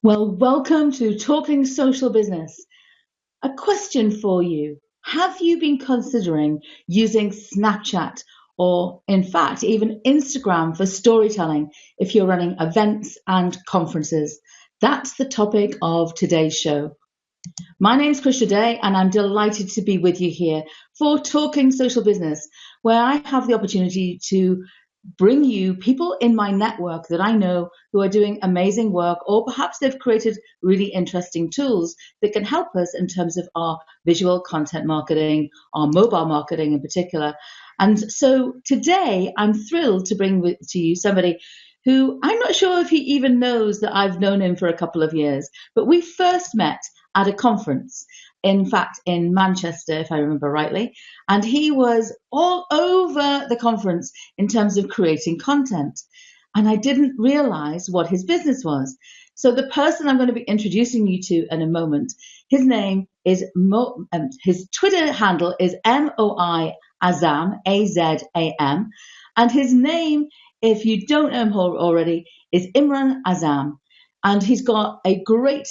Well, welcome to Talking Social Business. A question for you. Have you been considering using Snapchat or, in fact, even Instagram for storytelling if you're running events and conferences? That's the topic of today's show. My name's Krishna Day, and I'm delighted to be with you here for Talking Social Business, where I have the opportunity to bring you people in my network that I know who are doing amazing work, or perhaps they've created really interesting tools that can help us in terms of our visual content marketing, our mobile marketing in particular. And so today I'm thrilled to bring to you somebody who I'm not sure if he even knows that I've known him for a couple of years, but we first met at a conference, in fact, in Manchester, if I remember rightly. And he was all over the conference in terms of creating content. And I didn't realize what his business was. So the person I'm going to be introducing you to in a moment, his name is his Twitter handle is MOI Azam, Azam, and his name, if you don't know him already, is Imran Azam, and he's got a great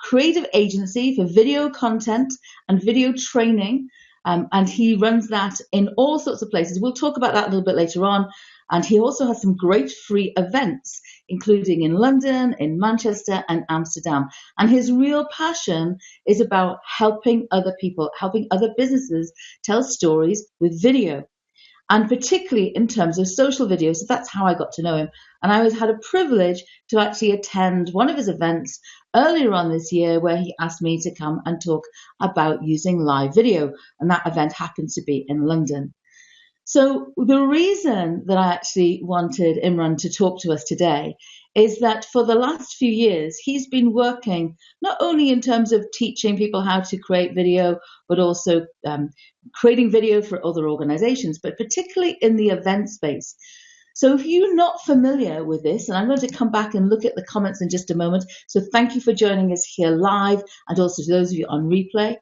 creative agency for video content and video training. And he runs that in all sorts of places. We'll talk about that a little bit later on. And he also has some great free events, including in London, in Manchester, and Amsterdam. And his real passion is about helping other people, helping other businesses tell stories with video, and particularly in terms of social videos. So that's how I got to know him. And I had a privilege to actually attend one of his events earlier on this year where he asked me to come and talk about using live video. And that event happens to be in London. So the reason that I actually wanted Imran to talk to us today is that for the last few years, he's been working not only in terms of teaching people how to create video, but also creating video for other organizations, but particularly in the event space. So if you're not familiar with this, and I'm going to come back and look at the comments in just a moment. So thank you for joining us here live, and also to those of you on replay.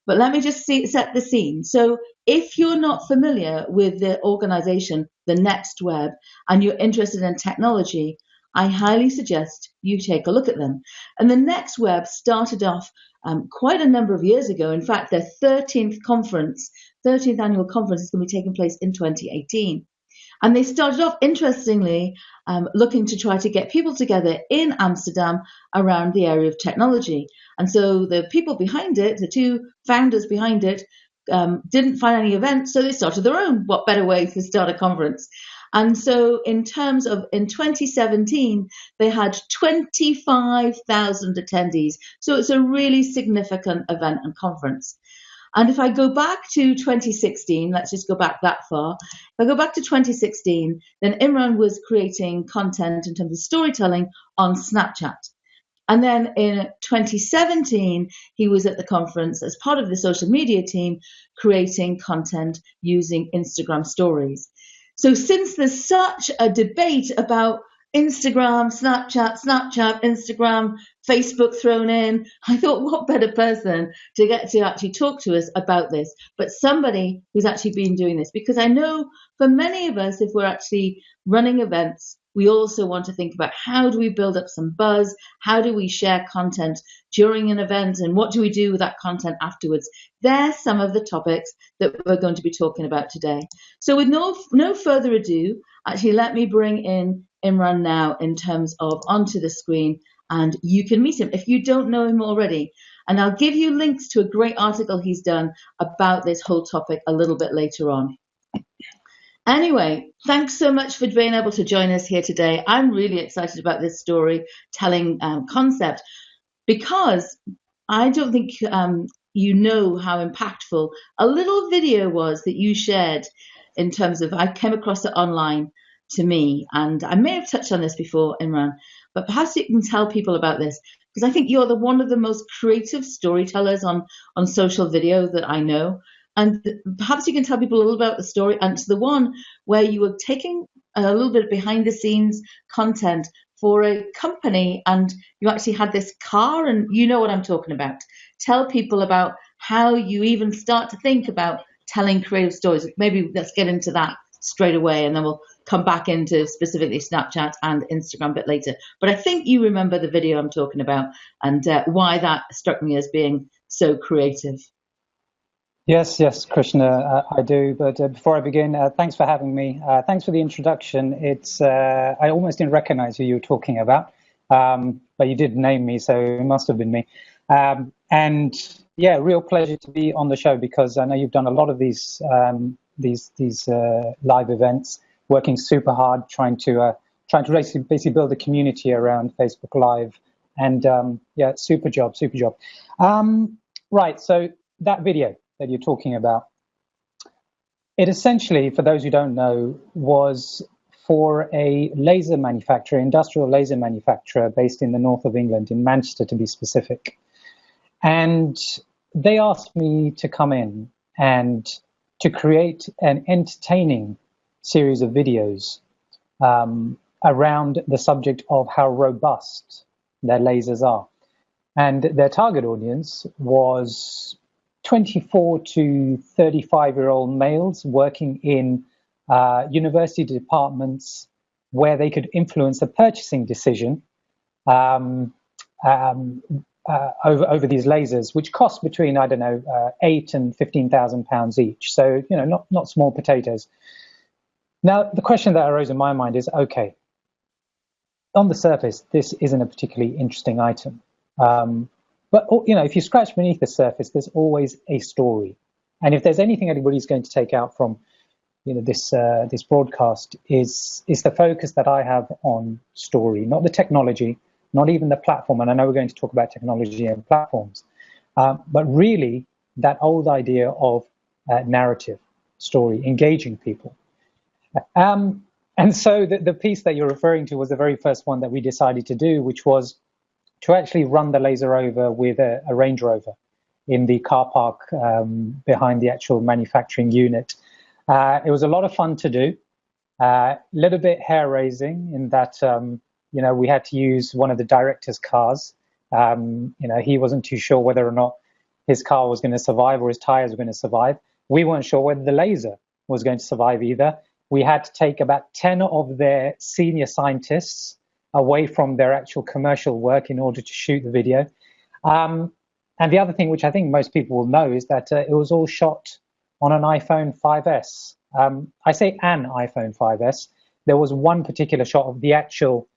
But let me just set the scene. So if you're not familiar with the organization, the Next Web, and you're interested in technology, I highly suggest you take a look at them. And the Next Web started off quite a number of years ago. In fact, their 13th annual conference is going to be taking place in 2018. And they started off, interestingly, looking to try to get people together in Amsterdam around the area of technology. And so the people behind it, the two founders behind it, didn't find any events, so they started their own. What better way to start a conference? And so in 2017, they had 25,000 attendees. So it's a really significant event and conference. And if I go back to 2016, let's just go back that far. If I go back to 2016, then Imran was creating content in terms of storytelling on Snapchat. And then in 2017, he was at the conference as part of the social media team creating content using Instagram stories. So since there's such a debate about Instagram, Snapchat, Instagram, Facebook thrown in, I thought, what better person to get to actually talk to us about this, but somebody who's actually been doing this. Because I know for many of us, if we're actually running events, we also want to think about how do we build up some buzz? How do we share content during an event? And what do we do with that content afterwards? They're some of the topics that we're going to be talking about today. So with no further ado, actually, let me bring in Imran now in terms of onto the screen, and you can meet him if you don't know him already. And I'll give you links to a great article he's done about this whole topic a little bit later on. Anyway, thanks so much for being able to join us here today. I'm really excited about this storytelling concept because I don't think you know how impactful a little video was that you shared in terms of, I came across it online to me, and I may have touched on this before, Imran, but perhaps you can tell people about this, because I think you're one of the most creative storytellers on social video that I know. And perhaps you can tell people a little about the story, and it's the one where you were taking a little bit of behind the scenes content for a company, and you actually had this car, and you know what I'm talking about. Tell people about how you even start to think about telling creative stories. Maybe let's get into that straight away, and then we'll come back into specifically Snapchat and Instagram a bit later. But I think you remember the video I'm talking about, and why that struck me as being so creative. Yes, Krishna, I do. But before I begin, thanks for having me. Thanks for the introduction. I almost didn't recognize who you were talking about, but you did name me, so it must have been me. And yeah, real pleasure to be on the show, because I know you've done a lot of these live events, working super hard, trying to basically build a community around Facebook Live. And yeah, super job. Right, so that video that you're talking about, it essentially, for those who don't know, was for a laser manufacturer, industrial laser manufacturer based in the north of England, in Manchester to be specific. And they asked me to come in and to create an entertaining series of videos around the subject of how robust their lasers are. And their target audience was 24 to 35-year-old males working in university departments where they could influence the purchasing decision over these lasers, which cost between, I don't know, £8,000 and £15,000 each. So, you know, not small potatoes. Now, the question that arose in my mind is, okay, on the surface, this isn't a particularly interesting item. But, you know, if you scratch beneath the surface, there's always a story. And if there's anything anybody's going to take out from, you know, this broadcast is the focus that I have on story, not the technology, not even the platform. And I know we're going to talk about technology and platforms, but really that old idea of narrative, story, engaging people. And so the piece that you're referring to was the very first one that we decided to do, which was to actually run the laser over with a Range Rover in the car park behind the actual manufacturing unit. It was a lot of fun to do, a little bit hair-raising in that, you know, we had to use one of the director's cars. You know, he wasn't too sure whether or not his car was going to survive or his tires were going to survive. We weren't sure whether the laser was going to survive either. We had to take about 10 of their senior scientists away from their actual commercial work in order to shoot the video. And the other thing, which I think most people will know, is that it was all shot on an iPhone 5S. I say an iPhone 5S. There was one particular shot of the actual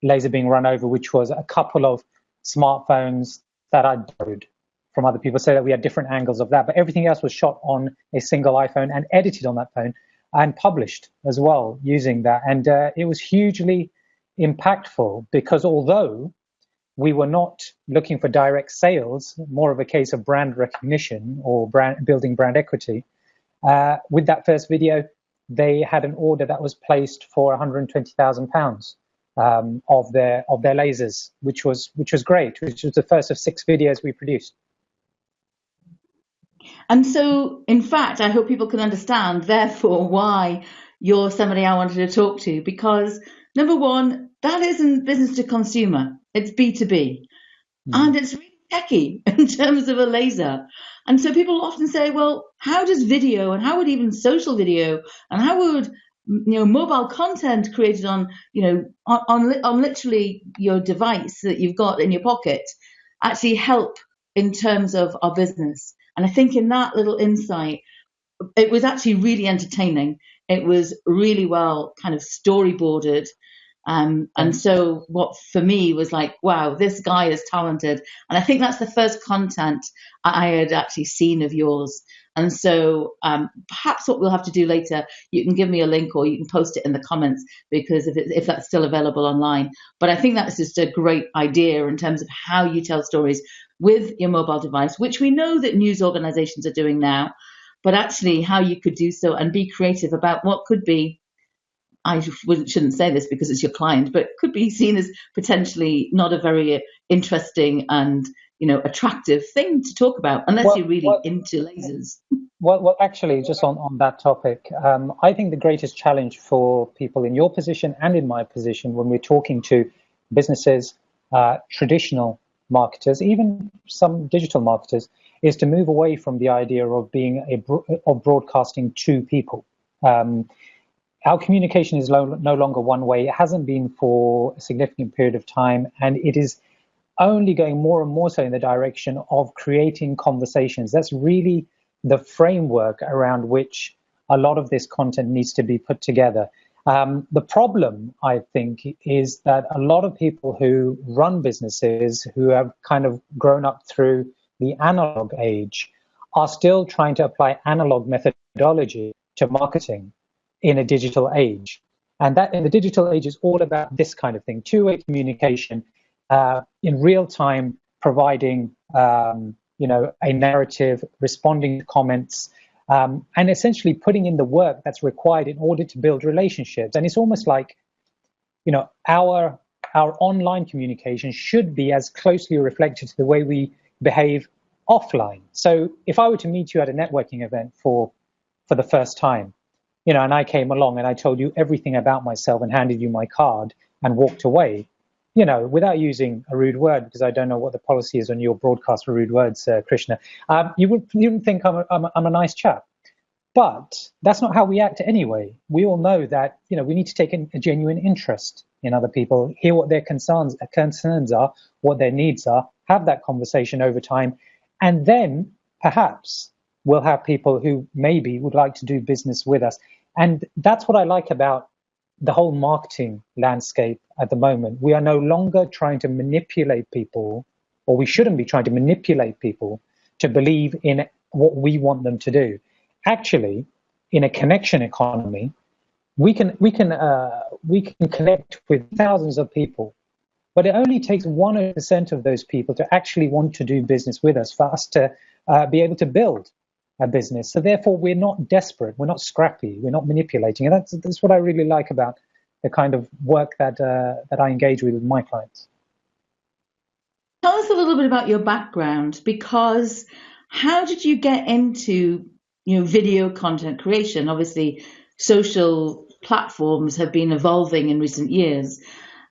laser being run over, which was a couple of smartphones that I borrowed from other people, so that we had different angles of that. But everything else was shot on a single iPhone and edited on that phone and published as well using that. And it was hugely impactful, because although we were not looking for direct sales, more of a case of brand recognition or building brand equity, with that first video, they had an order that was placed for £120,000 of their lasers, which was great, which was the first of 6 videos we produced. And so, in fact, I hope people can understand, therefore, why you're somebody I wanted to talk to, because number one, that isn't business to consumer, it's B2B. And it's really techy in terms of a laser. And so people often say, well, how does video, and how would even social video, and how would, you know, mobile content created on, you know, on literally your device that you've got in your pocket actually help in terms of our business? And I think in that little insight, it was actually really entertaining. It was really well kind of storyboarded. And so what for me was like, wow, this guy is talented. And I think that's the first content I had actually seen of yours. And so perhaps what we'll have to do later, you can give me a link or you can post it in the comments, because if that's still available online. But I think that's just a great idea in terms of how you tell stories with your mobile device, which we know that news organizations are doing now, but actually how you could do so and be creative about what could be, I shouldn't say this because it's your client, but could be seen as potentially not a very interesting and, you know, attractive thing to talk about, unless you're really into lasers. Well, actually, just on that topic, I think the greatest challenge for people in your position and in my position when we're talking to businesses, traditional marketers, even some digital marketers, is to move away from the idea of being of broadcasting to people. our communication is no longer one way. It hasn't been for a significant period of time, and it is only going more and more so in the direction of creating conversations. That's really the framework around which a lot of this content needs to be put together. The problem, I think, is that a lot of people who run businesses who have kind of grown up through the analog age are still trying to apply analog methodology to marketing in a digital age. And that in the digital age is all about this kind of thing, two-way communication, in real time, providing a narrative, responding to comments, and essentially putting in the work that's required in order to build relationships. And it's almost like, our online communication should be as closely reflected to the way we behave offline. So if I were to meet you at a networking event for the first time, and I came along and I told you everything about myself and handed you my card and walked away, without using a rude word, because I don't know what the policy is on your broadcast for rude words, Krishna, you wouldn't think I'm a nice chap. But that's not how we act anyway. We all know that, we need to take a genuine interest in other people, hear what their concerns are, what their needs are, have that conversation over time, and then perhaps we'll have people who maybe would like to do business with us. And that's what I like about the whole marketing landscape at the moment. We are no longer trying to manipulate people, or we shouldn't be trying to manipulate people to believe in what we want them to do. Actually, in a connection economy, we can connect with thousands of people, but it only takes 1% of those people to actually want to do business with us for us to be able to build a business. So therefore, we're not desperate, we're not scrappy, we're not manipulating. And that's what I really like about the kind of work that I engage with my clients. Tell us a little bit about your background, because how did you get into video content creation? Obviously, social platforms have been evolving in recent years.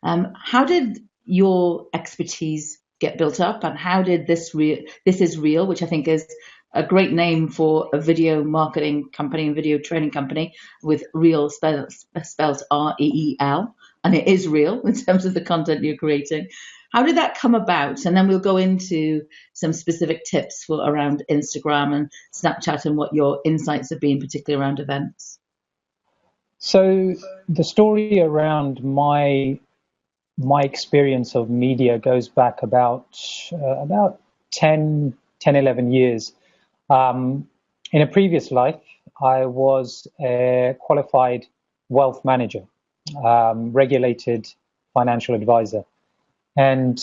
How did your expertise get built up, and how did This Is Real, which I think is a great name for a video marketing company and video training company, with real spelled REEL, and it is real in terms of the content you're creating. How did that come about? And then we'll go into some specific tips around Instagram and Snapchat and what your insights have been, particularly around events. So the story around my experience of media goes back about 10, 11 years. In a previous life, I was a qualified wealth manager, regulated financial advisor. And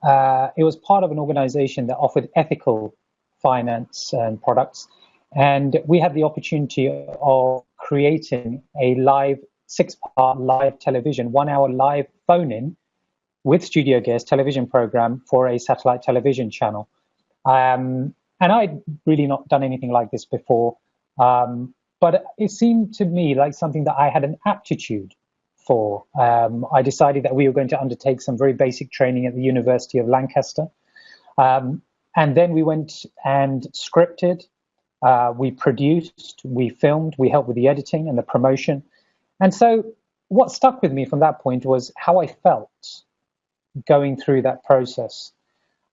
it was part of an organization that offered ethical finance and products. And we had the opportunity of creating a live 6-part live television, 1-hour live phone-in with studio guest television program for a satellite television channel. And I'd really not done anything like this before, but it seemed to me like something that I had an aptitude for. I decided that we were going to undertake some very basic training at the University of Lancaster. And then we went and scripted, we produced, we filmed, we helped with the editing and the promotion. And so what stuck with me from that point was how I felt going through that process.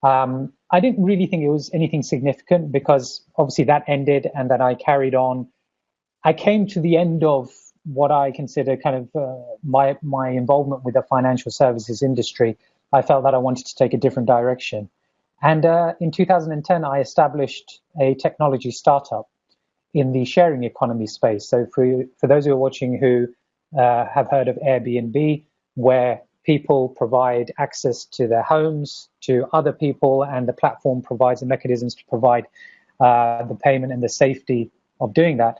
I didn't really think it was anything significant, because obviously that ended and then I carried on. I came to the end of what I consider kind of my involvement with the financial services industry. I felt that I wanted to take a different direction. And in 2010, I established a technology startup in the sharing economy space. So for those who are watching who have heard of Airbnb, where people provide access to their homes to other people, and the platform provides the mechanisms to provide the payment and the safety of doing that.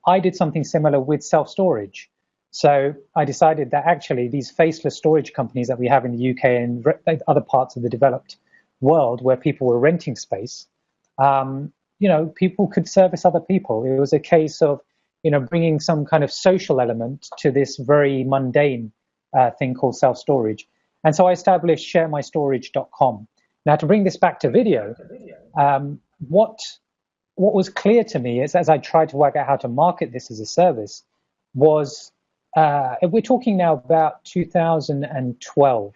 I did something similar with self-storage. So I decided that actually these faceless storage companies that we have in the UK and other parts of the developed world where people were renting space, people could service other people. It was a case of, bringing some kind of social element to this very mundane thing called self-storage. And so I established sharemystorage.com. Now, to bring this back to video, what was clear to me is, as I tried to work out how to market this as a service, was, we're talking now about 2012.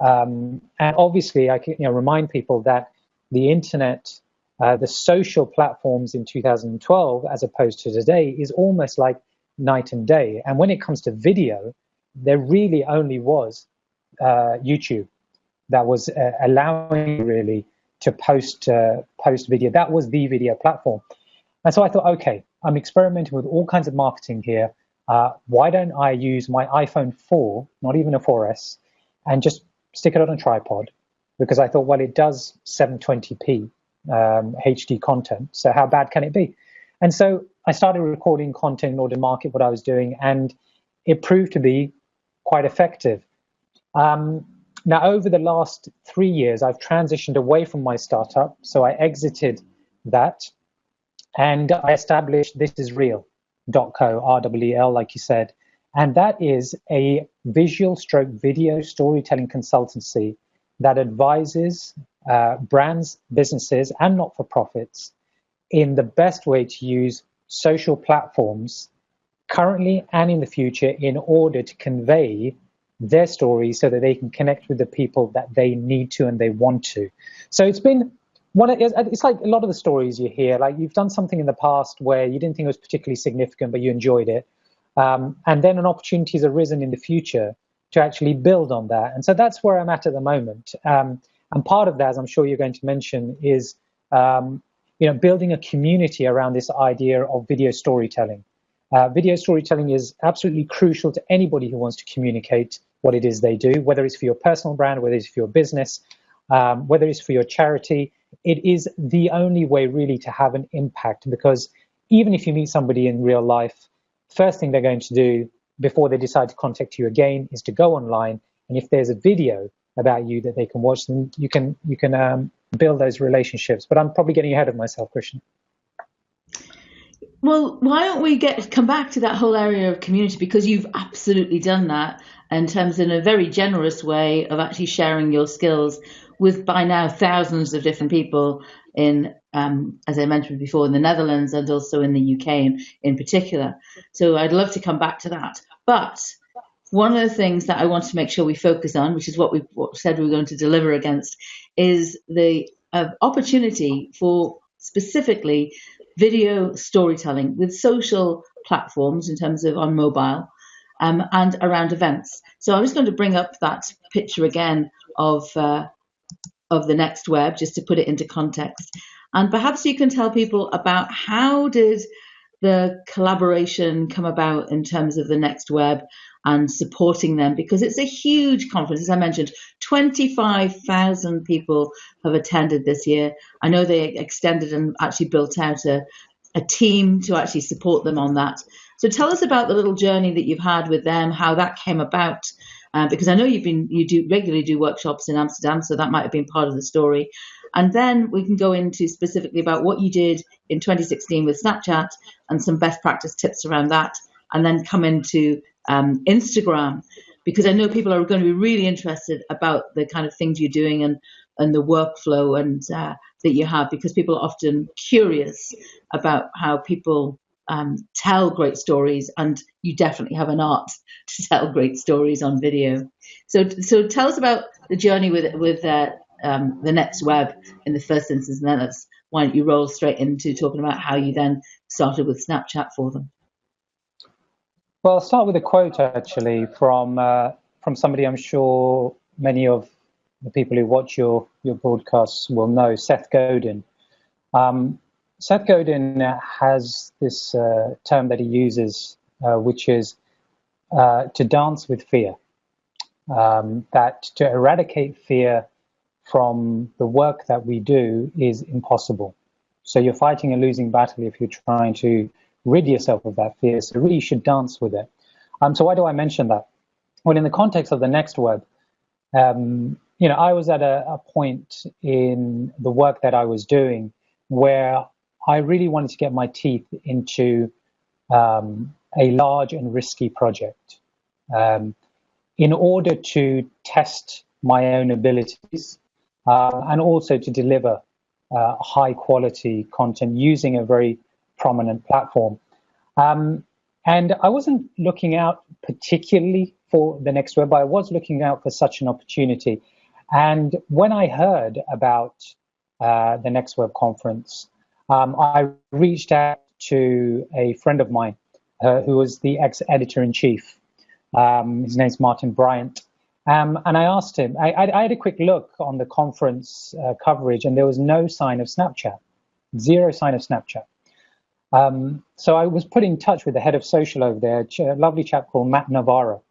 And obviously, I can remind people that the internet, the social platforms in 2012, as opposed to today, is almost like night and day. And when it comes to video, there really only was YouTube that was allowing really to post video. That was the video platform. And so I thought, okay, I'm experimenting with all kinds of marketing here. Why don't I use my iPhone 4, not even a 4S, and just stick it on a tripod? Because I thought, well, it does 720p HD content, so how bad can it be? And so I started recording content in order to market what I was doing, and it proved to be quite effective. Now, over the last 3 years, I've transitioned away from my startup, so I exited that, and I established thisisreal.co, R-E-E-L, like you said, and that is a visual/video storytelling consultancy that advises brands, businesses, and not-for-profits in the best way to use social platforms currently and in the future in order to convey their stories so that they can connect with the people that they need to and they want to. So it's been it's like a lot of the stories you hear, like you've done something in the past where you didn't think it was particularly significant, but you enjoyed it. And then an opportunity has arisen in the future to actually build on that. And so that's where I'm at the moment. And part of that, as I'm sure you're going to mention, is building a community around this idea of video storytelling. Video storytelling is absolutely crucial to anybody who wants to communicate what it is they do, whether it's for your personal brand, whether it's for your business, whether it's for your charity. It is the only way really to have an impact, because even if you meet somebody in real life, first thing they're going to do before they decide to contact you again is to go online, and if there's a video about you that they can watch, then you can build those relationships. But I'm probably getting ahead of myself, Krishna. Well, why don't we come back to that whole area of community, because you've absolutely done that in terms in a very generous way of actually sharing your skills with by now thousands of different people in, as I mentioned before, in the Netherlands and also in the UK in particular. So I'd love to come back to that. But one of the things that I want to make sure we focus on, which is what we said we were going to deliver against, is the opportunity for specifically video storytelling with social platforms in terms of on mobile and around events. So I'm just going to bring up that picture again of the next web, just to put it into context. And perhaps you can tell people about how did the collaboration come about in terms of the next web and supporting them, because it's a huge conference. As I mentioned, 25,000 people have attended this year. I know they extended and actually built out a team to actually support them on that. So tell us about the little journey that you've had with them, how that came about, because I know you do regularly do workshops in Amsterdam, so that might have been part of the story. And then we can go into specifically about what you did in 2016 with Snapchat and some best practice tips around that, and then come into Instagram, because I know people are going to be really interested about the kind of things you're doing and the workflow and that you have, because people are often curious about how people tell great stories, and you definitely have an art to tell great stories on video. So tell us about the journey with the next web in the first instance, and then why don't you roll straight into talking about how you then started with Snapchat for them. Well, I'll start with a quote actually from somebody I'm sure many of the people who watch your broadcasts will know, Seth Godin. Seth Godin has this term that he uses, which is to dance with fear. That to eradicate fear from the work that we do is impossible. So you're fighting a losing battle if you're trying to rid yourself of that fear. So really you should dance with it. So why do I mention that? Well, in the context of the next web, I was at a point in the work that I was doing where I really wanted to get my teeth into a large and risky project in order to test my own abilities and also to deliver high quality content using a very prominent platform. And I wasn't looking out particularly for the next web, but I was looking out for such an opportunity. And when I heard about the next web conference, I reached out to a friend of mine who was the ex-editor-in-chief. His name's Martin Bryant. And I asked him, I had a quick look on the conference coverage, and there was no sign of Snapchat, zero sign of Snapchat. So I was put in touch with the head of social over there, a lovely chap called Matt Navarro.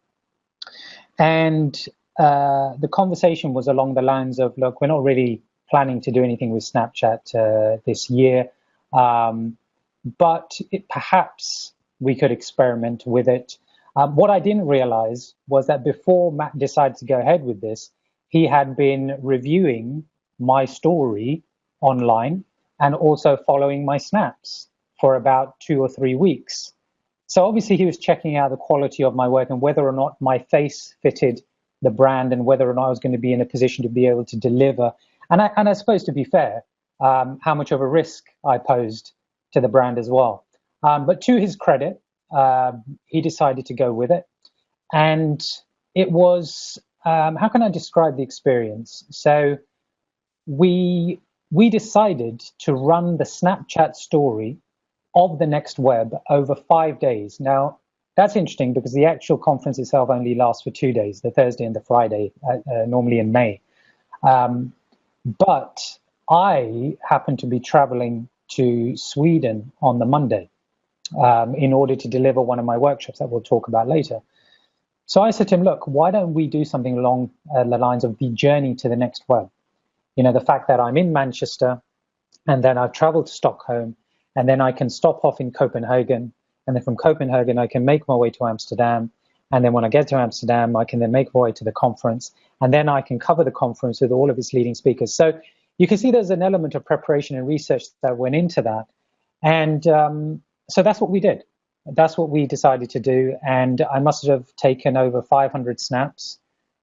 And the conversation was along the lines of, look, we're not really planning to do anything with Snapchat this year, but perhaps we could experiment with it. What I didn't realize was that before Matt decided to go ahead with this, he had been reviewing my story online and also following my snaps for about 2 or 3 weeks. So obviously he was checking out the quality of my work and whether or not my face fitted the brand and whether or not I was going to be in a position to be able to deliver. And I suppose, to be fair, how much of a risk I posed to the brand as well. But to his credit, he decided to go with it. And it was, how can I describe the experience? So we decided to run the Snapchat story of the next web over 5 days. Now, that's interesting because the actual conference itself only lasts for 2 days, the Thursday and the Friday, normally in May. But I happened to be traveling to Sweden on the Monday in order to deliver one of my workshops that we'll talk about later. So I said to him, look, why don't we do something along the lines of the journey to the next web? You know, the fact that I'm in Manchester and then I've traveled to Stockholm, and then I can stop off in Copenhagen, and then from Copenhagen I can make my way to Amsterdam, and then when I get to Amsterdam I can then make my way to the conference, and then I can cover the conference with all of its leading speakers. So you can see there's an element of preparation and research that went into that, and so that's what we did. That's what we decided to do, and I must have taken over 500 snaps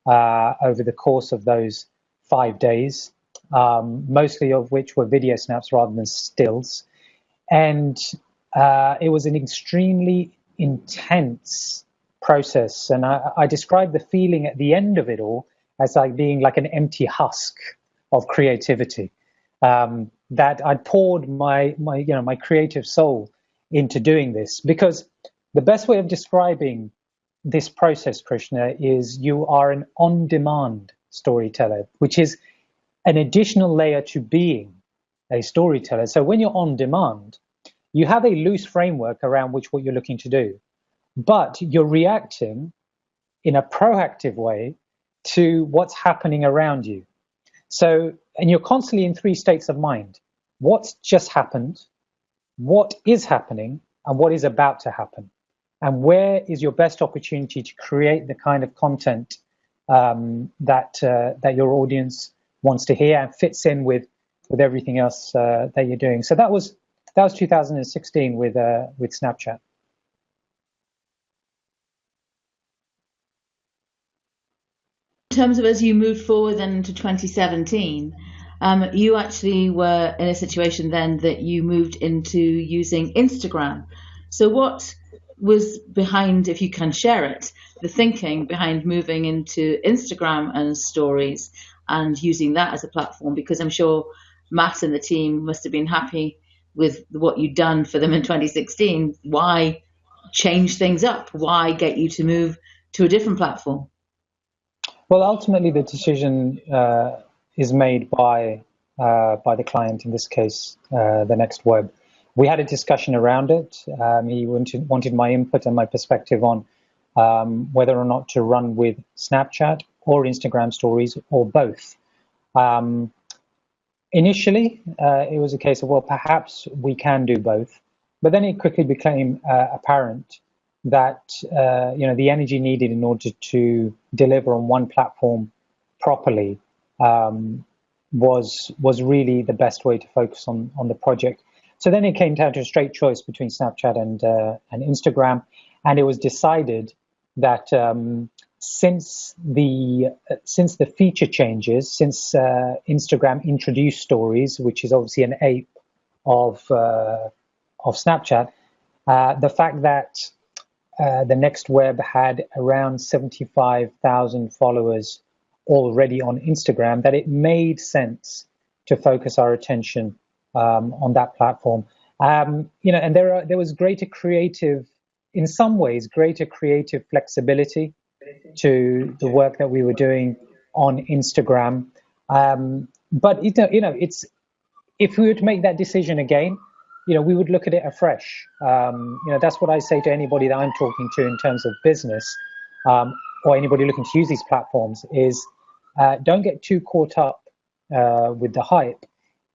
over the course of those 5 days, mostly of which were video snaps rather than stills. And it was an extremely intense process. And I describe the feeling at the end of it all as like being like an empty husk of creativity, that I'd poured my creative soul into doing this. Because the best way of describing this process, Krishna, is you are an on-demand storyteller, which is an additional layer to being a storyteller. So when you're on demand, you have a loose framework around which what you're looking to do, but you're reacting in a proactive way to what's happening around you. So, and you're constantly in 3 states of mind: what's just happened, what is happening, and what is about to happen. And where is your best opportunity to create the kind of content that your audience wants to hear and fits in with everything else that you're doing. So that was 2016 with Snapchat. In terms of as you moved forward then into 2017, you actually were in a situation then that you moved into using Instagram. So what was behind, if you can share it, the thinking behind moving into Instagram and stories and using that as a platform? Because I'm sure Matt and the team must have been happy with what you'd done for them in 2016. Why change things up? Why get you to move to a different platform? Well, ultimately, the decision is made by the client, in this case, the next web. We had a discussion around it. He wanted my input and my perspective on whether or not to run with Snapchat or Instagram stories or both. Initially, it was a case of, well, perhaps we can do both. But then it quickly became apparent that the energy needed in order to deliver on one platform properly was really the best way to focus on the project. So then it came down to a straight choice between Snapchat and Instagram, and it was decided that since the feature changes, since Instagram introduced stories, which is obviously an ape of Snapchat, the fact that the Next Web had around 75,000 followers already on Instagram, that it made sense to focus our attention on that platform. And there was greater creative, in some ways, greater creative flexibility to the work that we were doing on Instagram. But it's, if we were to make that decision again, we would look at it afresh. That's what I say to anybody that I'm talking to in terms of business, or anybody looking to use these platforms, is don't get too caught up with the hype.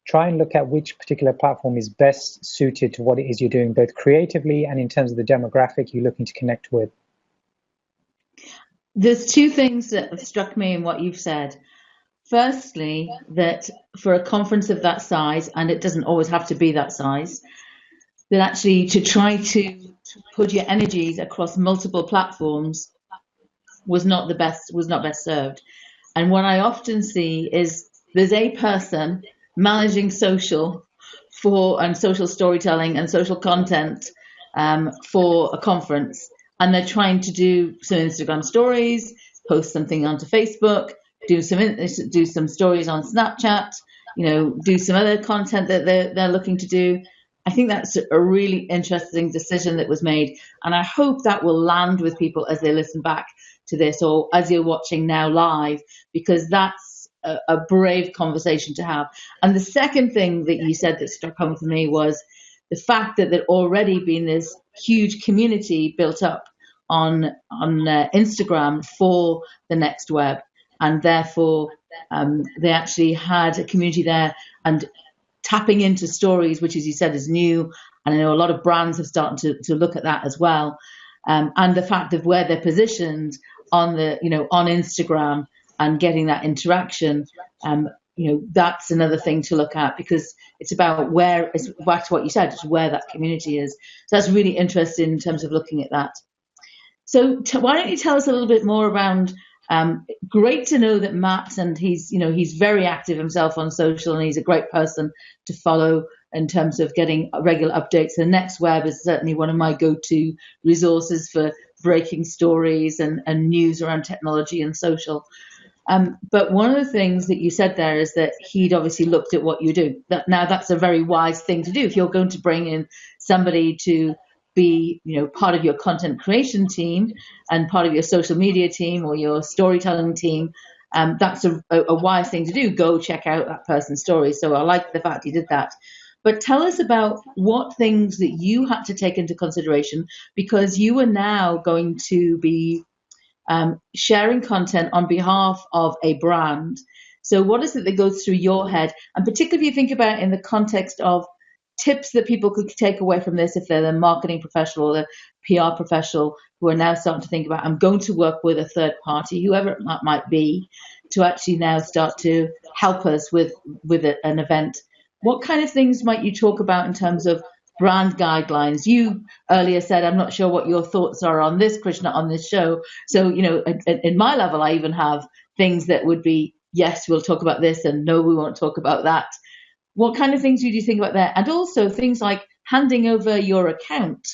Try and look at which particular platform is best suited to what it is you're doing, both creatively and in terms of the demographic you're looking to connect with. There's two things that have struck me in what you've said. Firstly, that for a conference of that size, and it doesn't always have to be that size, that actually to try to put your energies across multiple platforms was not best served. And what I often see is there's a person managing social and social storytelling and social content for a conference, and they're trying to do some Instagram stories, post something onto Facebook, do some stories on Snapchat, do some other content that they're looking to do. I think that's a really interesting decision that was made, and I hope that will land with people as they listen back to this, or as you're watching now live, because that's a brave conversation to have. And the second thing that you said that struck home for me was the fact that there'd already been this huge community built up on Instagram for the Next Web, and therefore they actually had a community there, and tapping into stories, which, as you said, is new, and I know a lot of brands have started to look at that as well, and the fact of where they're positioned on Instagram and getting that interaction, that's another thing to look at, because it's about where, it's back to what you said, it's where that community is. So that's really interesting in terms of looking at that. So why don't you tell us a little bit more around, great to know that Matt, and he's very active himself on social, and he's a great person to follow in terms of getting regular updates. The Next Web is certainly one of my go-to resources for breaking stories and news around technology and social. But one of the things that you said there is that he'd obviously looked at what you do. Now that's a very wise thing to do. If you're going to bring in somebody to be part of your content creation team and part of your social media team or your storytelling team, that's a wise thing to do. Go check out that person's story. So I like the fact you did that. But tell us about what things that you had to take into consideration, because you are now going to be sharing content on behalf of a brand. So what is it that goes through your head? And particularly if you think about it in the context of tips that people could take away from this, if they're the marketing professional or the PR professional who are now starting to think about, I'm going to work with a third party, whoever it might be, to actually now start to help us with an event. What kind of things might you talk about in terms of brand guidelines? You earlier said, I'm not sure what your thoughts are on this, Krishna, on this show. So, in my level, I even have things that would be, yes, we'll talk about this, and no, we won't talk about that. What kind of things do you think about there? And also things like handing over your account.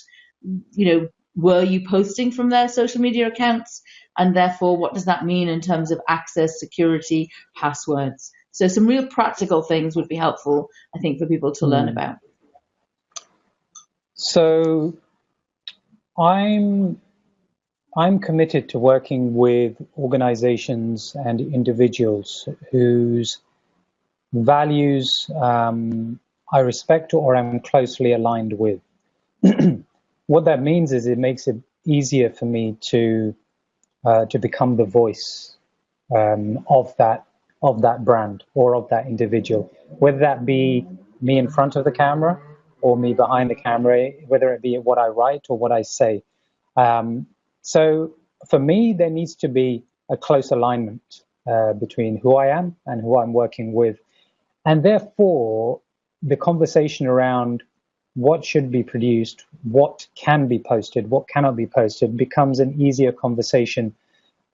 Were you posting from their social media accounts? And therefore, what does that mean in terms of access, security, passwords? So some real practical things would be helpful, I think, for people to learn about. So I'm committed to working with organizations and individuals whose values I respect or am closely aligned with. What that means is it makes it easier for me to become the voice of that brand or of that individual, whether that be me in front of the camera or me behind the camera, whether it be what I write or what I say. So for me, there needs to be a close alignment between who I am and who I'm working with. And therefore, the conversation around what should be produced, what can be posted, what cannot be posted, becomes an easier conversation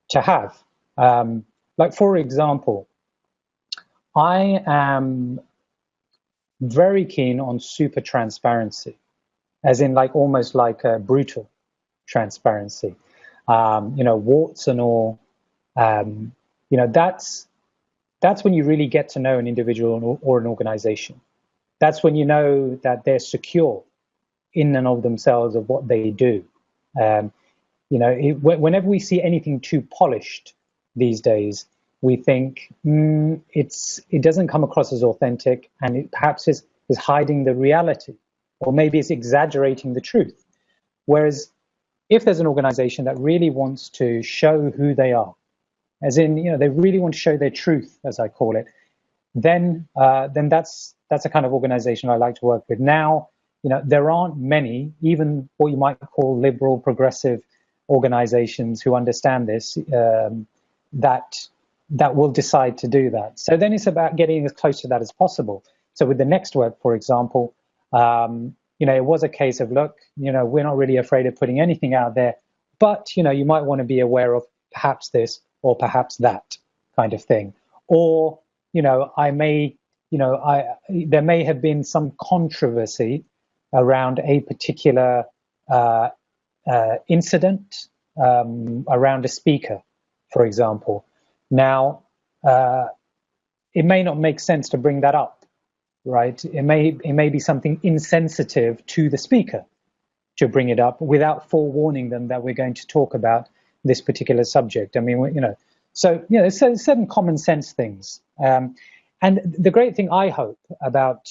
to have. Like, for example, I am very keen on super transparency, as in almost like brutal transparency. Warts and all. That's when you really get to know an individual or an organization. That's when you know that they're secure in and of themselves of what they do. Whenever we see anything too polished these days, we think it doesn't come across as authentic, and it perhaps is hiding the reality, or maybe it's exaggerating the truth. Whereas if there's an organization that really wants to show who they are, as in, they really want to show their truth, as I call it, then that's a kind of organization I like to work with. Now, there aren't many, even what you might call liberal, progressive organizations who understand this, that will decide to do that. So then it's about getting as close to that as possible. So with the Next Web, for example, it was a case of, look, we're not really afraid of putting anything out there, but, you might want to be aware of perhaps this or perhaps that kind of thing. Or, there may have been some controversy around a particular incident around a speaker, for example. Now, it may not make sense to bring that up, right? It may be something insensitive to the speaker to bring it up without forewarning them that we're going to talk about this particular subject. I mean, so there's certain common sense things. And the great thing I hope about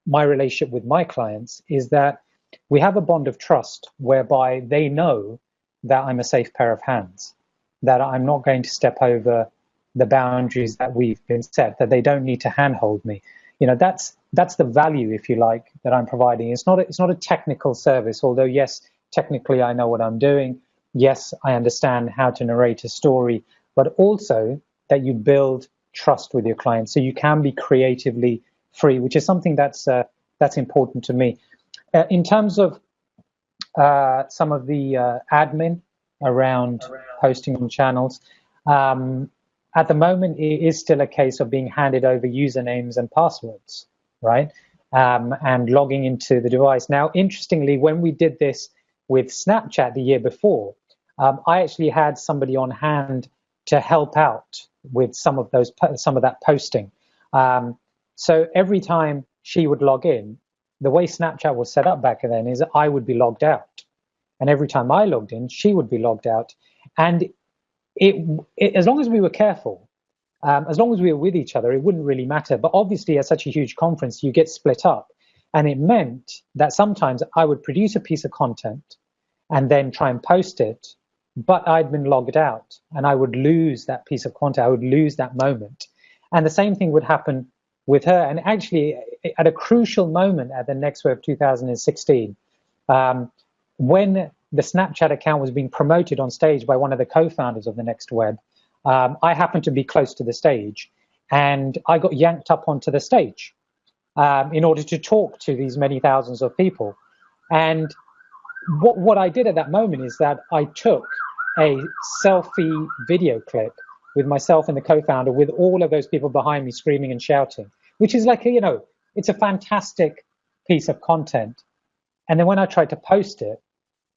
my relationship with my clients is that we have a bond of trust whereby they know that I'm a safe pair of hands, that I'm not going to step over the boundaries that we've been set, that they don't need to handhold me. That's the value, if you like, that I'm providing. It's not a technical service, although yes, technically I know what I'm doing. Yes, I understand how to narrate a story, but also that you build trust with your clients so you can be creatively free, which is something that's important to me. In terms of some of the admin around posting on channels, at the moment it is still a case of being handed over usernames and passwords, right? And logging into the device. Now, interestingly, when we did this with Snapchat the year before, I actually had somebody on hand to help out with some of that posting. So every time she would log in, the way Snapchat was set up back then is I would be logged out, and every time I logged in, she would be logged out. And as long as we were careful, as long as we were with each other, it wouldn't really matter. But obviously, at such a huge conference, you get split up, and it meant that sometimes I would produce a piece of content and then try and post it, but I'd been logged out, and I would lose that piece of content. I would lose that moment. And the same thing would happen with her. And actually, at a crucial moment at the Next Web 2016, when the Snapchat account was being promoted on stage by one of the co-founders of the Next Web, I happened to be close to the stage, and I got yanked up onto the stage in order to talk to these many thousands of people. And what I did at that moment is that I took a selfie video clip with myself and the co-founder with all of those people behind me screaming and shouting, which is like, it's a fantastic piece of content. And then when I tried to post it,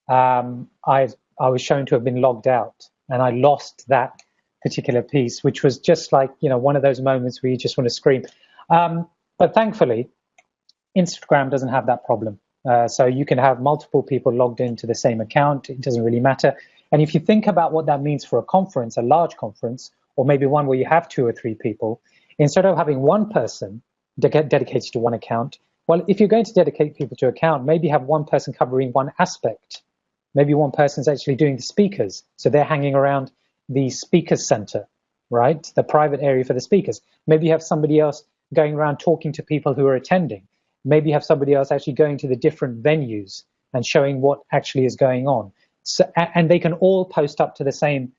I was shown to have been logged out, and I lost that particular piece, which was just like, one of those moments where you just want to scream. But thankfully, Instagram doesn't have that problem. So you can have multiple people logged into the same account. It doesn't really matter. And if you think about what that means for a conference, a large conference, or maybe one where you have 2 or 3 people, instead of having one person dedicated to one account, well, if you're going to dedicate people to an account, maybe have one person covering one aspect. Maybe one person's actually doing the speakers. So they're hanging around the speakers center, right? The private area for the speakers. Maybe you have somebody else going around talking to people who are attending. Maybe you have somebody else actually going to the different venues and showing what actually is going on. So, and they can all post up to the same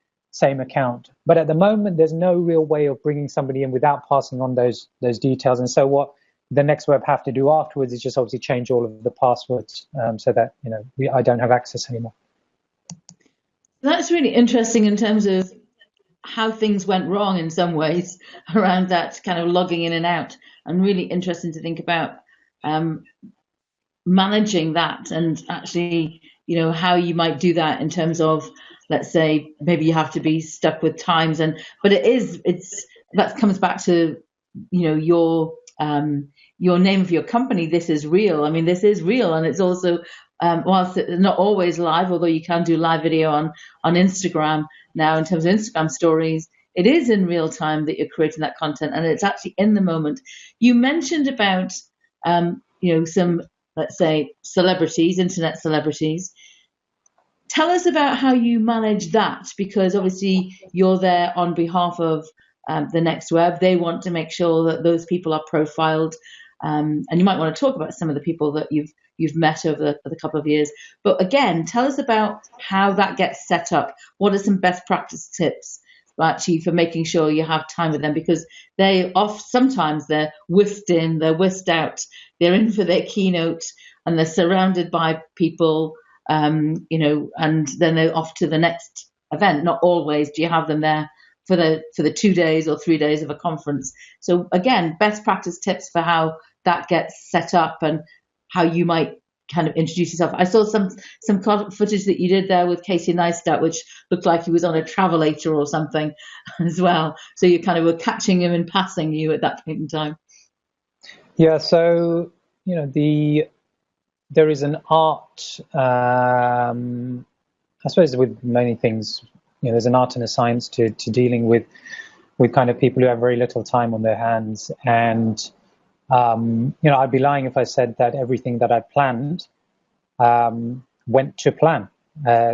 account. But at the moment, there's no real way of bringing somebody in without passing on those details. And so what the Next Web have to do afterwards is just obviously change all of the passwords so that I don't have access anymore. That's really interesting in terms of how things went wrong in some ways around that kind of logging in and out, and really interesting to think about managing that and actually how you might do that in terms of, let's say, maybe you have to be stuck with times, but that comes back to, your name of your company. This is real. I mean, this is real, and it's also, whilst it's not always live, although you can do live video on Instagram now in terms of Instagram stories, it is in real time that you're creating that content, and it's actually in the moment. You mentioned about, some, let's say, celebrities, internet celebrities. Tell us about how you manage that, because obviously you're there on behalf of the Next Web. They want to make sure that those people are profiled, and you might want to talk about some of the people that you've met over the couple of years. But again, tell us about how that gets set up. What are some best practice tips actually for making sure you have time with them, because sometimes they're whisked in, they're whisked out, they're in for their keynote, and they're surrounded by people, and then they're off to the next event. Not always do you have them there for the 2 days or 3 days of a conference. So again, best practice tips for how that gets set up and how you might kind of introduce yourself. I saw some footage that you did there with Casey Neistat, which looked like he was on a travelator or something as well. So you kind of were catching him and passing you at that point in time. Yeah. So there is an art. I suppose with many things, there's an art and a science to dealing with kind of people who have very little time on their hands. And I'd be lying if I said that everything that I planned went to plan.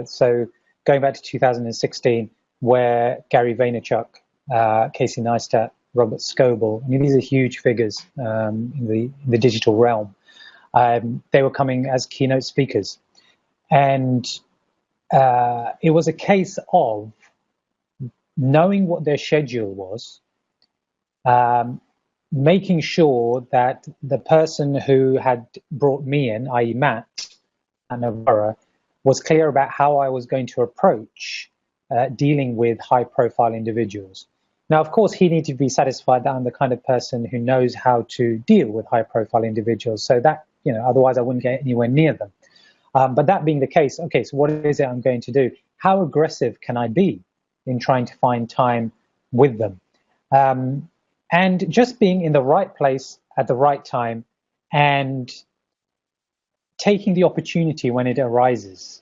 So going back to 2016, where Gary Vaynerchuk, Casey Neistat, Robert Scoble, I mean, these are huge figures in the digital realm. They were coming as keynote speakers. And it was a case of knowing what their schedule was, making sure that the person who had brought me in, i.e. Matt and Navarra, was clear about how I was going to approach dealing with high-profile individuals. Now, of course, he needed to be satisfied that I'm the kind of person who knows how to deal with high-profile individuals, so that, otherwise I wouldn't get anywhere near them. But that being the case, okay, so what is it I'm going to do? How aggressive can I be in trying to find time with them? And just being in the right place at the right time and taking the opportunity when it arises.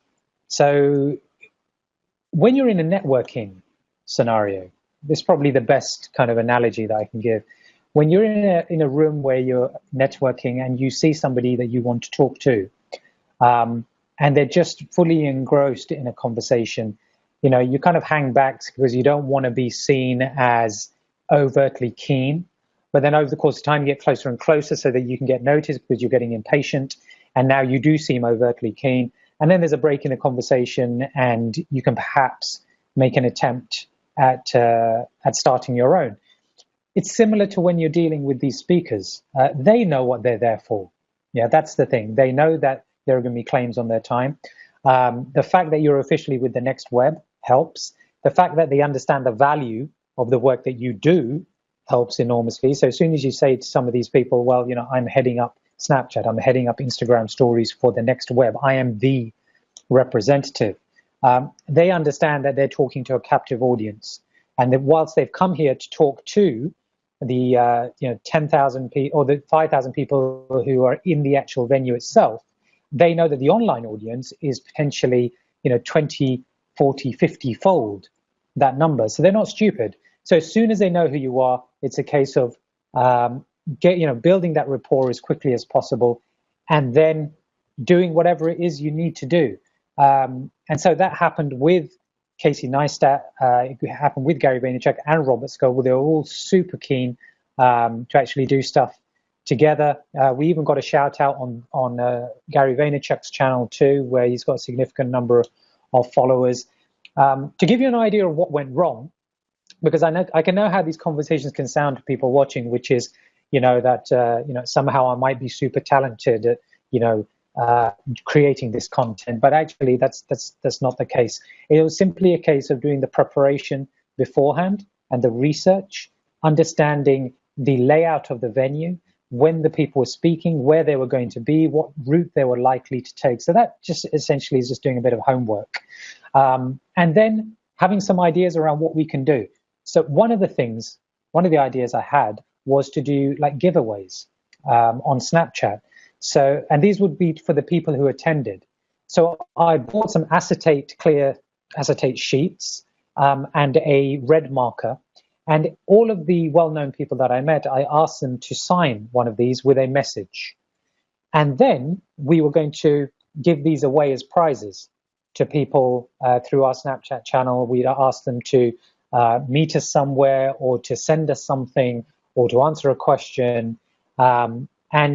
So when you're in a networking scenario, this is probably the best kind of analogy that I can give. When you're in a room where you're networking and you see somebody that you want to talk to, and they're just fully engrossed in a conversation, you kind of hang back because you don't want to be seen as overtly keen. But then over the course of time, you get closer and closer so that you can get noticed because you're getting impatient. And now you do seem overtly keen. And then there's a break in the conversation and you can perhaps make an attempt at starting your own. It's similar to when you're dealing with these speakers. They know what they're there for. Yeah, that's the thing. They know that there are going to be claims on their time. The fact that you're officially with the Next Web helps. The fact that they understand the value of the work that you do helps enormously. So as soon as you say to some of these people, well, I'm heading up Snapchat, I'm heading up Instagram stories for the Next Web, I am the representative. They understand that they're talking to a captive audience, and that whilst they've come here to talk to the 10,000 people or the 5,000 people who are in the actual venue itself, they know that the online audience is potentially 20, 40, 50-fold that number. So they're not stupid. So as soon as they know who you are, it's a case of building that rapport as quickly as possible, and then doing whatever it is you need to do. And so that happened with Casey Neistat, it happened with Gary Vaynerchuk and Robert Scoble. They were all super keen to actually do stuff together. We even got a shout out on Gary Vaynerchuk's channel too, where he's got a significant number of followers. To give you an idea of what went wrong, because I can know how these conversations can sound to people watching, which is, that somehow I might be super talented at creating this content, but actually that's not the case. It was simply a case of doing the preparation beforehand and the research, understanding the layout of the venue, when the people were speaking, where they were going to be, what route they were likely to take. So that just essentially is just doing a bit of homework. And then having some ideas around what we can do. So one of the ideas I had was to do like giveaways on Snapchat. So, and these would be for the people who attended. So I bought some clear acetate sheets and a red marker. And all of the well-known people that I met, I asked them to sign one of these with a message. And then we were going to give these away as prizes to people through our Snapchat channel. We'd ask them to meet us somewhere or to send us something or to answer a question. And,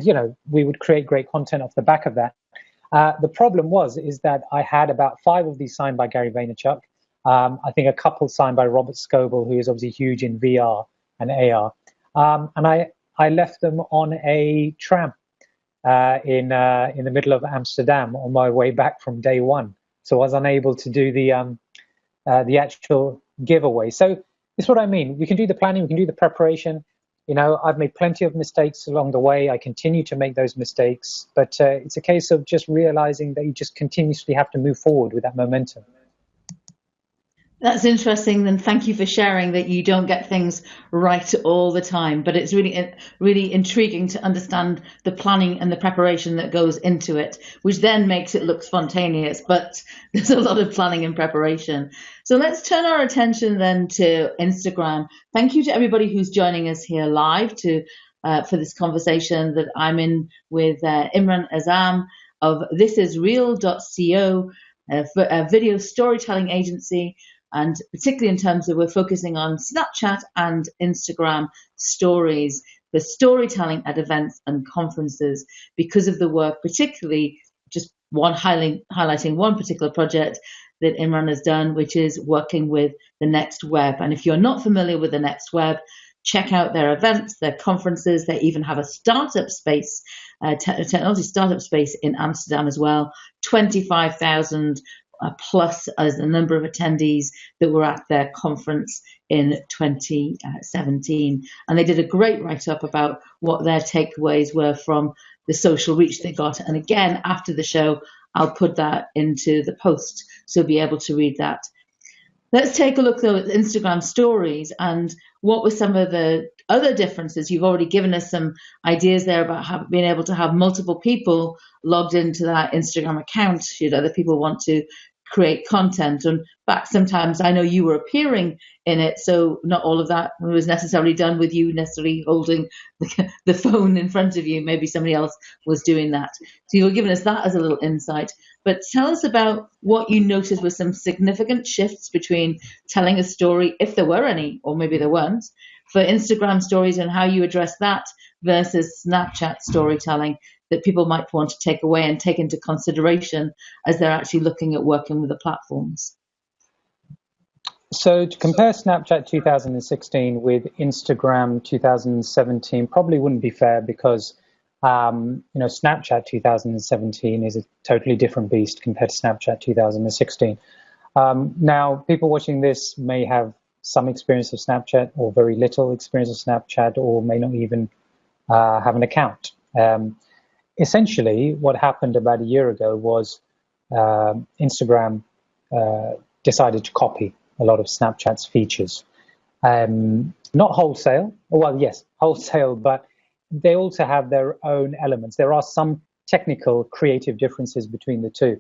you know, we would create great content off the back of that. The problem is that I had about 5 of these signed by Gary Vaynerchuk. I think a couple signed by Robert Scoble, who is obviously huge in VR and AR. And I left them on a tram in the middle of Amsterdam on my way back from day one. So I was unable to do the actual giveaway. So this is what I mean. We can do the planning, we can do the preparation. You know, I've made plenty of mistakes along the way. I continue to make those mistakes, but it's a case of just realizing that you just continuously have to move forward with that momentum. That's interesting, and thank you for sharing that you don't get things right all the time. But it's really intriguing to understand the planning and the preparation that goes into it, which then makes it look spontaneous. But there's a lot of planning and preparation. So let's turn our attention then to Instagram. Thank you to everybody who's joining us here live for this conversation that I'm in with Imran Azam of thisisreal.co, a video storytelling agency. And particularly in terms of we're focusing on Snapchat and Instagram stories for storytelling at events and conferences because of the work, particularly just highlighting one particular project that Imran has done, which is working with the Next Web. And if you're not familiar with the Next Web, check out their events, their conferences. They even have a startup space, technology startup space in Amsterdam as well. 25,000 plus as the number of attendees that were at their conference in 2017. And they did a great write-up about what their takeaways were from the social reach they got. And again, after the show, I'll put that into the post, so you'll be able to read that. Let's take a look, though, at Instagram stories and what were some of the other differences. You've already given us some ideas there about being able to have multiple people logged into that Instagram account should other people want to create content. And back sometimes I know you were appearing in it, so not all of that was necessarily done with you necessarily holding the phone in front of you. Maybe somebody else was doing that. So you were giving us that as a little insight. But tell us about what you noticed were some significant shifts between telling a story, if there were any, or maybe there weren't, for Instagram stories and how you address that versus Snapchat storytelling that people might want to take away and take into consideration as they're actually looking at working with the platforms. So to compare Snapchat 2016 with Instagram 2017 probably wouldn't be fair because Snapchat 2017 is a totally different beast compared to Snapchat 2016. Now, people watching this may have some experience of Snapchat or very little experience of Snapchat or may not even have an account. Essentially, what happened about a year ago was Instagram decided to copy a lot of Snapchat's features. Not wholesale, well, yes, wholesale, but they also have their own elements. There are some technical, creative differences between the two.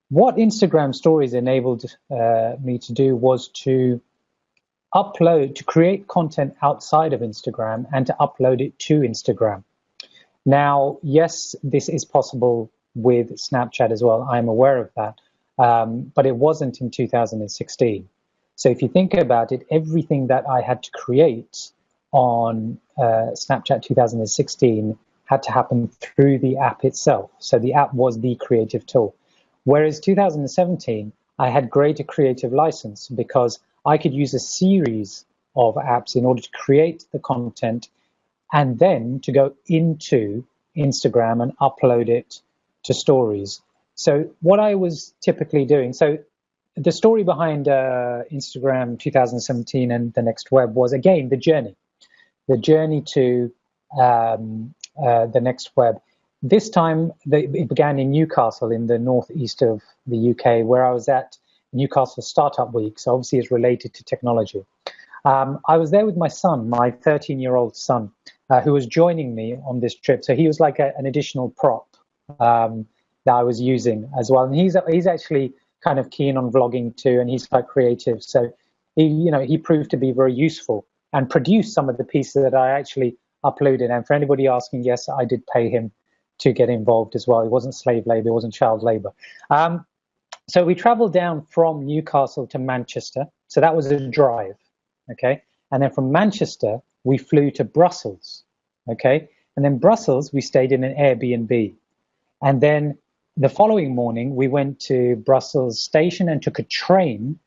What Instagram Stories enabled me to do was to create content outside of Instagram and to upload it to Instagram. Now, yes, this is possible with Snapchat as well. I'm aware of that, but it wasn't in 2016. So if you think about it, everything that I had to create on Snapchat 2016 had to happen through the app itself. So the app was the creative tool. Whereas 2017, I had greater creative license because I could use a series of apps in order to create the content and then to go into Instagram and upload it to stories. So what I was typically doing, so the story behind Instagram 2017 and the Next Web was, again, the journey to the Next Web. This time, it began in Newcastle in the northeast of the UK, where I was at Newcastle Startup Week. So obviously it's related to technology. I was there with my son, my 13-year-old son, who was joining me on this trip. So he was like an additional prop that I was using as well. And he's actually kind of keen on vlogging too, and he's quite creative. So he proved to be very useful and produced some of the pieces that I actually uploaded. And for anybody asking, yes, I did pay him to get involved as well. It wasn't slave labor, it wasn't child labor. So we traveled down from Newcastle to Manchester. So that was a drive, okay? And then from Manchester, we flew to Brussels, okay? And then Brussels, we stayed in an Airbnb. And then the following morning, we went to Brussels station and took a train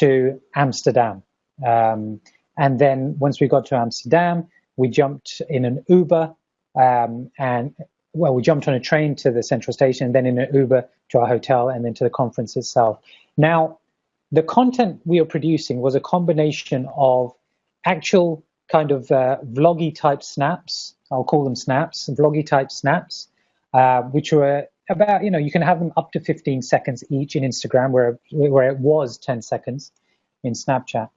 to Amsterdam. And then once we got to Amsterdam, we jumped in an Uber we jumped on a train to the central station, and then in an Uber to our hotel, and then to the conference itself. Now, the content we were producing was a combination of actual kind of vloggy type snaps. I'll call them snaps, vloggy type snaps, which were about, you can have them up to 15 seconds each in Instagram, where it was 10 seconds in Snapchat.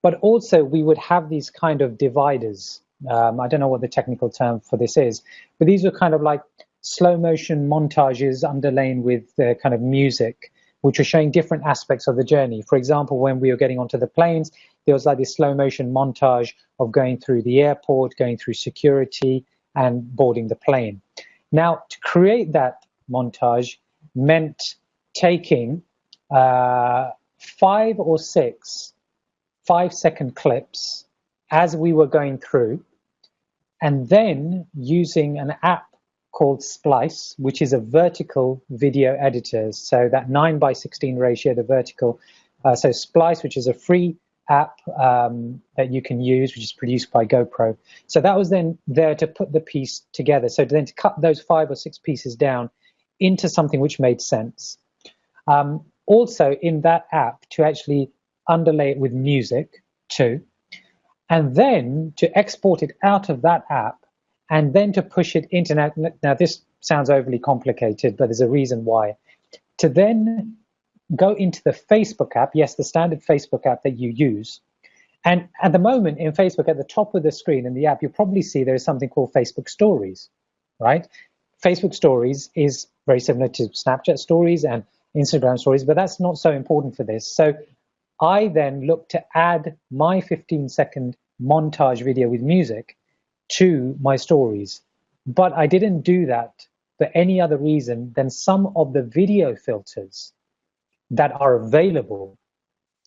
But also we would have these kind of dividers. I don't know what the technical term for this is, but these were kind of like slow motion montages underlain with kind of music, which were showing different aspects of the journey. For example, when we were getting onto the planes, there was like this slow motion montage of going through the airport, going through security, and boarding the plane. Now, to create that montage meant taking 5 or 6 5-second clips as we were going through, and then using an app called Splice, which is a vertical video editor. So that 9:16 ratio, the vertical. So Splice, which is a free app that you can use, which is produced by GoPro. So that was then there to put the piece together. So then to cut those 5 or 6 pieces down into something which made sense. Also in that app to actually underlay it with music too. And then to export it out of that app, and then to push it into, now this sounds overly complicated, but there's a reason why. To then go into the Facebook app, yes, the standard Facebook app that you use. And at the moment in Facebook, at the top of the screen in the app, you'll probably see there is something called Facebook Stories, right? Facebook Stories is very similar to Snapchat Stories and Instagram Stories, but that's not so important for this. So I then looked to add my 15-second montage video with music to my stories. But I didn't do that for any other reason than some of the video filters that are available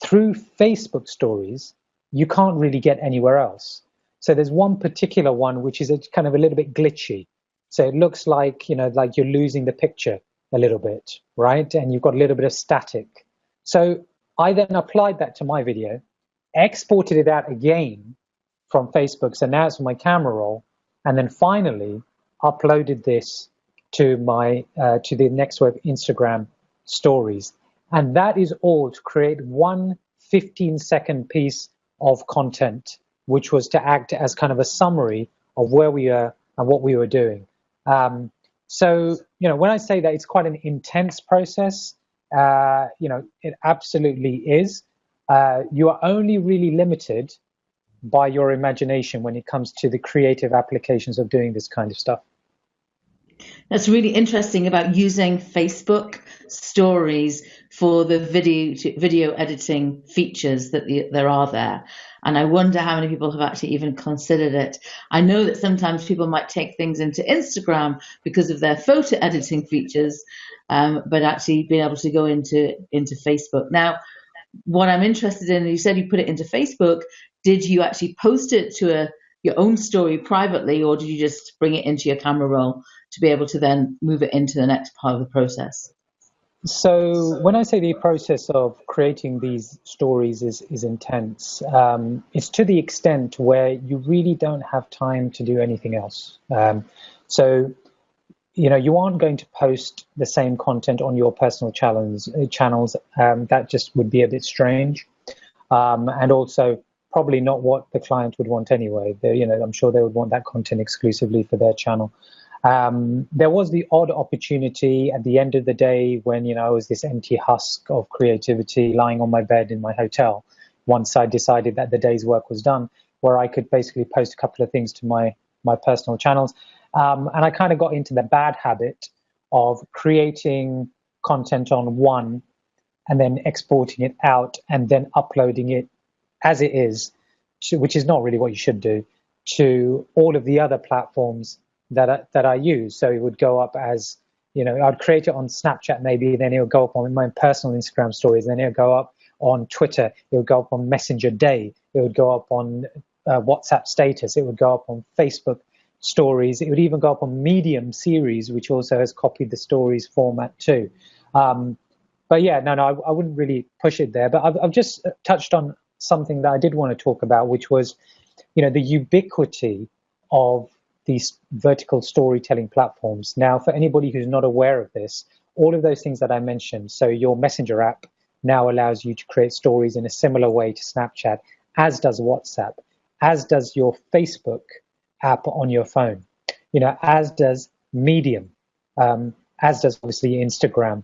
through Facebook Stories, you can't really get anywhere else. So there's one particular one which is kind of a little bit glitchy. So it looks like, like you're losing the picture a little bit, right? And you've got a little bit of static. So I then applied that to my video, exported it out again from Facebook, so now it's on my camera roll, and then finally uploaded this to my to the Next Web Instagram stories. And that is all to create one 15-second piece of content, which was to act as kind of a summary of where we are and what we were doing. So, when I say that it's quite an intense process, it absolutely is. You are only really limited by your imagination when it comes to the creative applications of doing this kind of stuff. That's really interesting about using Facebook stories for the video editing features that there are there. And I wonder how many people have actually even considered it. I know that sometimes people might take things into Instagram because of their photo editing features, but actually being able to go into Facebook. Now, what I'm interested in, you said you put it into Facebook. Did you actually post it to your own story privately, or did you just bring it into your camera roll to be able to then move it into the next part of the process? So when I say the process of creating these stories is intense, it's to the extent where you really don't have time to do anything else. So, you aren't going to post the same content on your personal channels. That just would be a bit strange. And also, probably not what the client would want anyway. I'm sure they would want that content exclusively for their channel. There was the odd opportunity at the end of the day when, I was this empty husk of creativity lying on my bed in my hotel, once I decided that the day's work was done, where I could basically post a couple of things to my personal channels. And I kind of got into the bad habit of creating content on one and then exporting it out and then uploading it as it is, which is not really what you should do, to all of the other platforms that I use. So it would go up as, I'd create it on Snapchat maybe, then it would go up on my personal Instagram stories, then it would go up on Twitter, it would go up on Messenger Day, it would go up on WhatsApp status, it would go up on Facebook stories, it would even go up on Medium series, which also has copied the stories format too. But yeah, no, I wouldn't really push it there. But I've just touched on something that I did want to talk about, which was, the ubiquity of these vertical storytelling platforms. Now, for anybody who's not aware of this, all of those things that I mentioned, so your Messenger app now allows you to create stories in a similar way to Snapchat, as does WhatsApp, as does your Facebook app on your phone, as does Medium, as does obviously Instagram.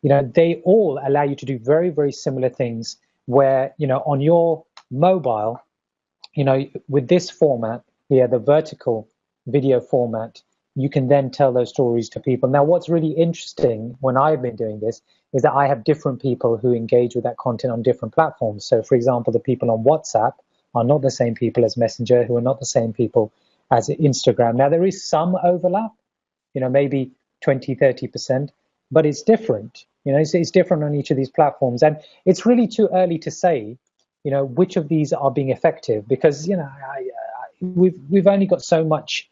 They all allow you to do very, very similar things where, on your mobile, with this format here, the vertical video format, you can then tell those stories to people. Now, what's really interesting when I've been doing this is that I have different people who engage with that content on different platforms. So, for example, the people on WhatsApp are not the same people as Messenger, who are not the same people as Instagram. Now, there is some overlap, maybe 20, 30%, but it's different. It's different on each of these platforms. And it's really too early to say, which of these are being effective, because, we've only got so much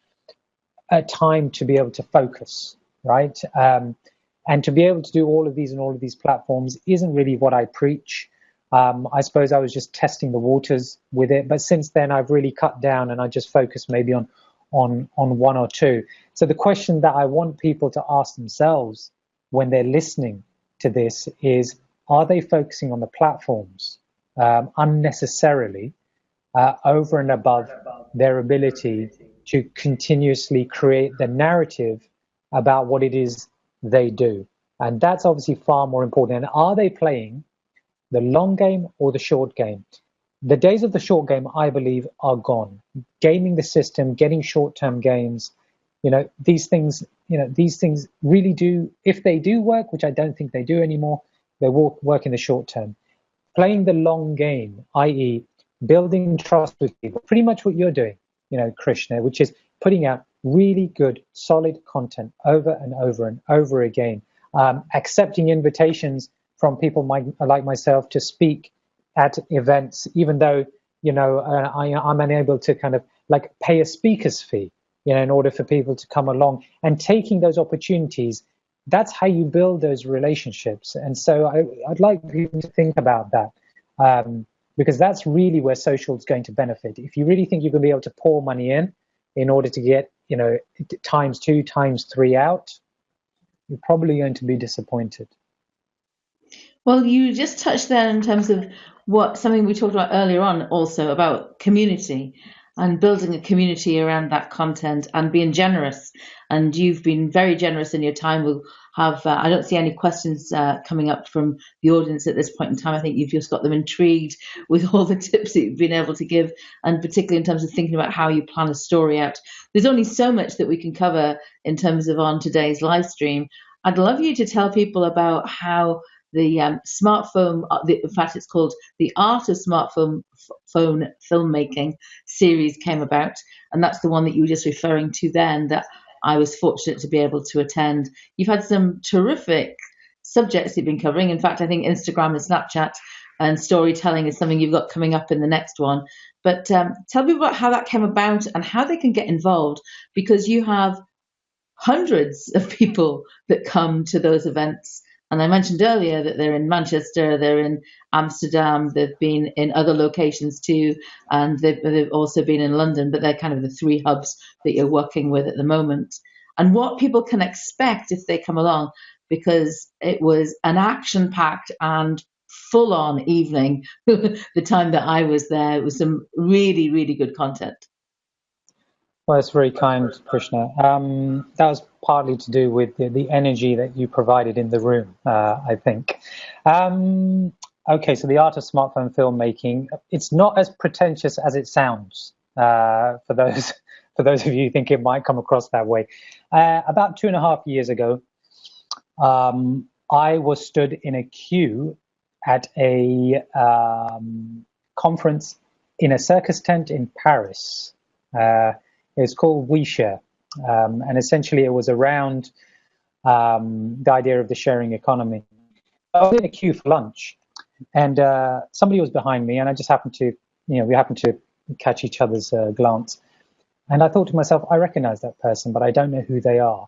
time to be able to focus, right? And to be able to do all of these and all of these platforms isn't really what I preach. I suppose I was just testing the waters with it, but since then I've really cut down and I just focus maybe on one or two. So the question that I want people to ask themselves when they're listening to this is, are they focusing on the platforms unnecessarily over and above their ability to continuously create the narrative about what it is they do? And that's obviously far more important. And are they playing the long game or the short game? The days of the short game, I believe, are gone. Gaming the system, getting short-term gains, these things really do, if they do work, which I don't think they do anymore, they will work in the short term. Playing the long game, i.e. building trust with people, pretty much what you're doing, Krishna, which is putting out really good, solid content over and over and over again, accepting invitations from people like myself to speak at events, even though, I'm unable to kind of like pay a speaker's fee, in order for people to come along, and taking those opportunities. That's how you build those relationships. And so I'd like people to think about that, because that's really where social is going to benefit. If you really think you're going to be able to pour money in order to get, times 2, times 3 out, you're probably going to be disappointed. Well, you just touched there in terms of something we talked about earlier on, also about community and building a community around that content and being generous. And you've been very generous in your time. We'll have, I don't see any questions coming up from the audience at this point in time. I think you've just got them intrigued with all the tips that you've been able to give, and particularly in terms of thinking about how you plan a story out. There's only so much that we can cover in terms of on today's live stream. I'd love you to tell people about how the smartphone, in fact, it's called The Art of Smartphone Filmmaking series came about. And that's the one that you were just referring to then, that I was fortunate to be able to attend. You've had some terrific subjects you've been covering. In fact, I think Instagram and Snapchat and storytelling is something you've got coming up in the next one. But tell me about how that came about and how they can get involved, because you have hundreds of people that come to those events. And I mentioned earlier that they're in Manchester, they're in Amsterdam, they've been in other locations too, and they've also been in London, but they're kind of the 3 hubs that you're working with at the moment. And what people can expect if they come along, because it was an action-packed and full on evening. The time that I was there, it was some really, really good content. Well, that's very kind, Krishna. That was partly to do with the energy that you provided in the room, I think. Okay, so the art of smartphone filmmaking, it's not as pretentious as it sounds, for those for those of you who think it might come across that way. About 2.5 years ago, I was stood in a queue at a conference in a circus tent in Paris. It's called We Share, and essentially it was around the idea of the sharing economy. I was in a queue for lunch, and somebody was behind me, and I just happened to, we happened to catch each other's glance. And I thought to myself, I recognize that person, but I don't know who they are.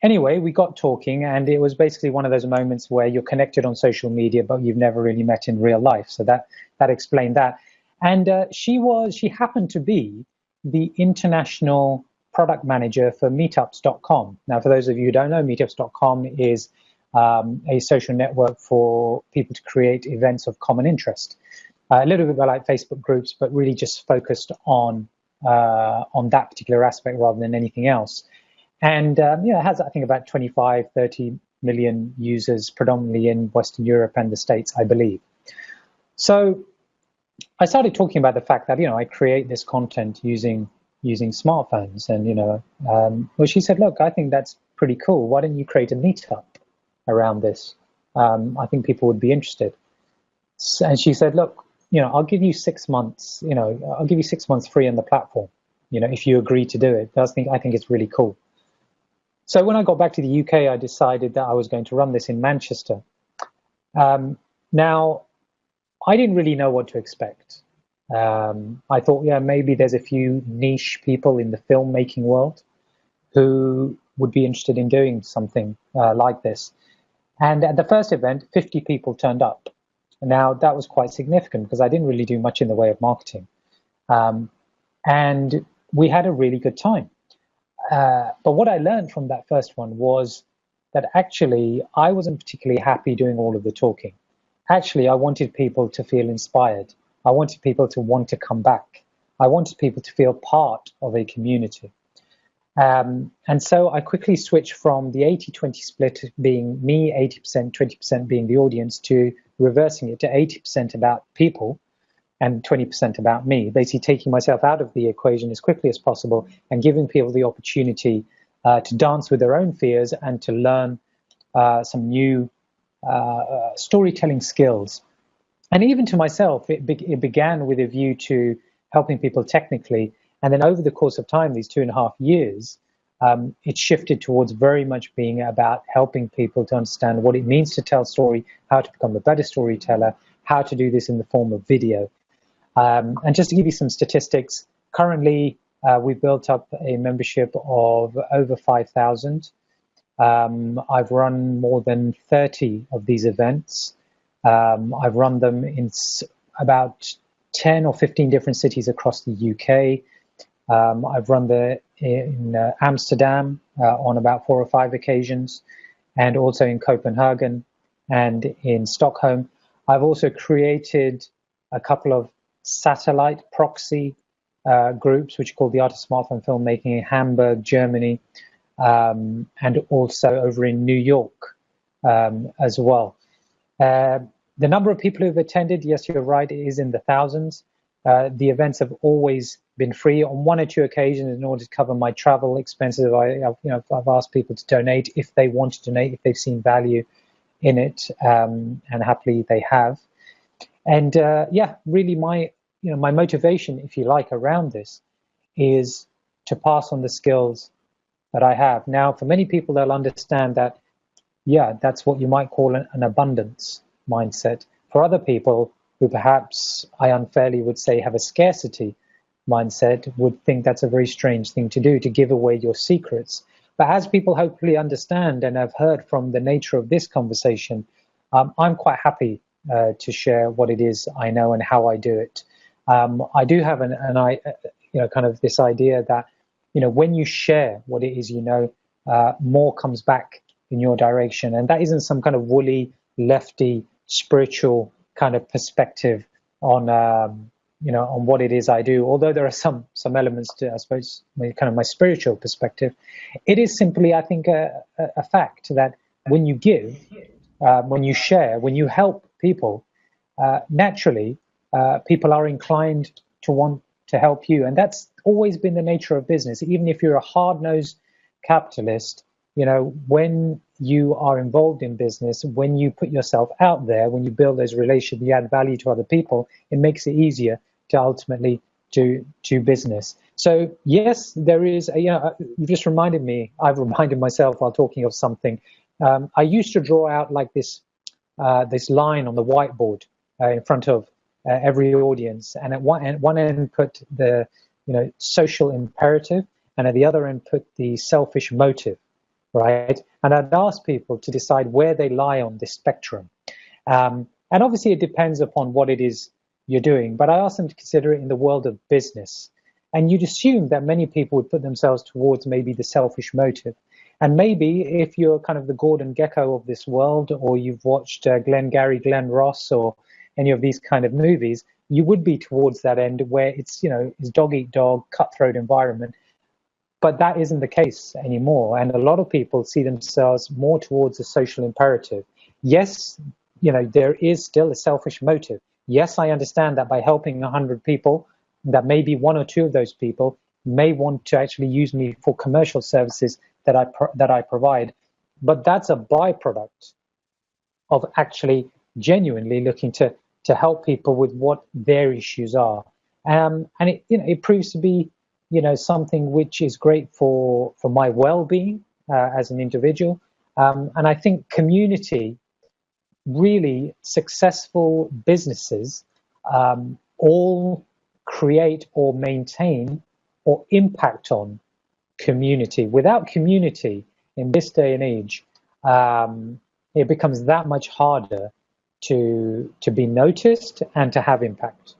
Anyway, we got talking, and it was basically one of those moments where you're connected on social media, but you've never really met in real life. So that explained that. And she happened to be the international product manager for meetups.com. Now, for those of you who don't know, meetups.com is a social network for people to create events of common interest. A little bit like Facebook groups, but really just focused on that particular aspect rather than anything else. And it has, I think, about 25, 30 million users, predominantly in Western Europe and the States, I believe. So I started talking about the fact that, I create this content using smartphones. And, well, she said, look, I think that's pretty cool. Why don't you create a meetup around this? I think people would be interested. And she said, look, I'll give you 6 months, I'll give you 6 months free on the platform, if you agree to do it. I think it's really cool. So when I got back to the UK, I decided that I was going to run this in Manchester. Now, I didn't really know what to expect. I thought, maybe there's a few niche people in the filmmaking world who would be interested in doing something like this. And at the first event, 50 people turned up. Now, that was quite significant because I didn't really do much in the way of marketing. And we had a really good time. But what I learned from that first one was that actually I wasn't particularly happy doing all of the talking. Actually, I wanted people to feel inspired. I wanted people to want to come back. I wanted people to feel part of a community. And so I quickly switched from the 80-20 split being me, 80%, 20% being the audience, to reversing it to 80% about people and 20% about me, basically taking myself out of the equation as quickly as possible and giving people the opportunity to dance with their own fears and to learn some new storytelling skills. And even to myself, it began with a view to helping people technically. And then over the course of time, these 2.5 years, it shifted towards very much being about helping people to understand what it means to tell story, how to become a better storyteller, how to do this in the form of video. And just to give you some statistics, currently we've built up a membership of over 5,000. I've run more than 30 of these events. I've run them in about 10 or 15 different cities across the UK. I've run them in Amsterdam on about 4 or 5 occasions, and also in Copenhagen and in Stockholm. I've also created a couple of satellite proxy groups, which are called the Art of Smartphone Filmmaking in Hamburg, Germany, and also over in New York as well. The number of people who've attended, yes, you're right, it is in the thousands. The events have always been free. On 1 or 2 occasions, in order to cover my travel expenses, I've asked people to donate if they want to donate, if they've seen value in it, and happily they have. And really my motivation, if you like, around this is to pass on the skills that I have. Now, for many people, they'll understand that, that's what you might call an abundance mindset. For other people who perhaps I unfairly would say have a scarcity mindset, would think that's a very strange thing to do, to give away your secrets. But as people hopefully understand and have heard from the nature of this conversation, I'm quite happy to share what it is I know and how I do it. I do have kind of this idea that, when you share what it is more comes back in your direction. And that isn't some kind of woolly lefty, spiritual kind of perspective on on what it is I do. Although there are some elements to, I suppose, my spiritual perspective, it is simply, I think, a fact that when you give, when you share, when you help people, naturally, people are inclined to want to help you, and that's always been the nature of business. Even if you're a hard-nosed capitalist, when you are involved in business, when you put yourself out there, when you build those relationships, you add value to other people, it makes it easier to ultimately do business. So yes, there is you just reminded me, I've reminded myself while talking of something. I used to draw out like this line on the whiteboard in front of every audience, and at one end put the social imperative, and at the other end put the selfish motive, right? And I'd ask people to decide where they lie on this spectrum. And obviously it depends upon what it is you're doing, but I asked them to consider it in the world of business. And you'd assume that many people would put themselves towards maybe the selfish motive. And maybe if you're kind of the Gordon Gekko of this world, or you've watched Glenn Ross, or any of these kind of movies, you would be towards that end where it's dog eat dog, cutthroat environment. But that isn't the case anymore. And a lot of people see themselves more towards a social imperative. Yes, there is still a selfish motive. Yes, I understand that by helping 100 people, that maybe one or two of those people may want to actually use me for commercial services that I provide. But that's a byproduct of actually genuinely looking to help people with what their issues are. And it proves to be something which is great for my well-being as an individual. And I think community, really successful businesses all create or maintain or impact on community. Without community in this day and age, it becomes that much harder to be noticed and to have impact.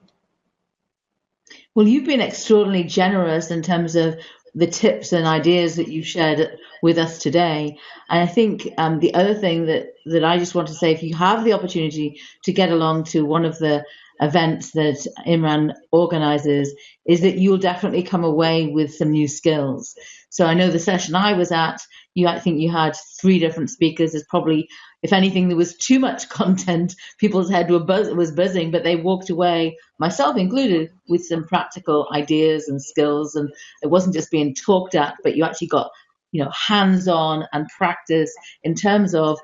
Well, you've been extraordinarily generous in terms of the tips and ideas that you've shared with us today. And I think the other thing that I just want to say, if you have the opportunity to get along to one of the events that Imran organizes, is that you'll definitely come away with some new skills. So I know the session I was at, I think you had 3 different speakers. There's probably, if anything, there was too much content. People's head was buzzing, but they walked away, myself included, with some practical ideas and skills. And it wasn't just being talked at, but you actually got, hands-on and practice in terms of,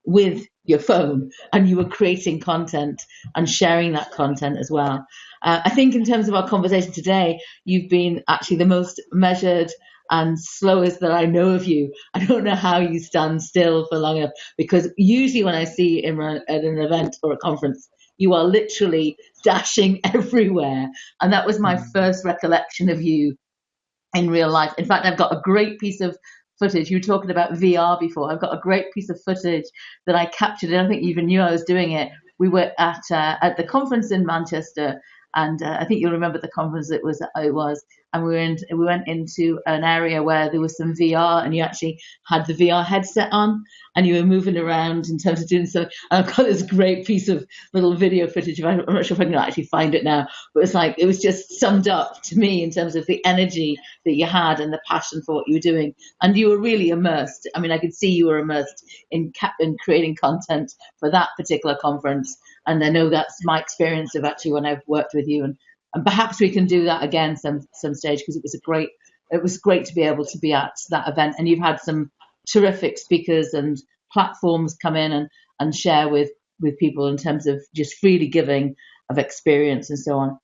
with your phone, and you were creating content and sharing that content as well. I think in terms of our conversation today, you've been actually the most measured and slowest that I know of you. I don't know how you stand still for long enough, because usually when I see Imran at an event or a conference, you are literally dashing everywhere. And that was my first recollection of you in real life. In fact, I've got a great piece of footage. You were talking about VR before. I've got a great piece of footage that I captured, and I think you even knew I was doing it. We were at the conference in Manchester, and I think you'll remember the conference it was, and we went into an area where there was some VR, and you actually had the VR headset on, and you were moving around in terms of doing something. And I've got this great piece of little video footage. I'm not sure if I can actually find it now, but it was just summed up to me in terms of the energy that you had and the passion for what you were doing. And you were really immersed. I mean, I could see you were immersed in creating content for that particular conference. And I know that's my experience of actually when I've worked with you, and perhaps we can do that again some stage, because it was great to be able to be at that event. And you've had some terrific speakers and platforms come in and share with people in terms of just freely giving of experience and so on.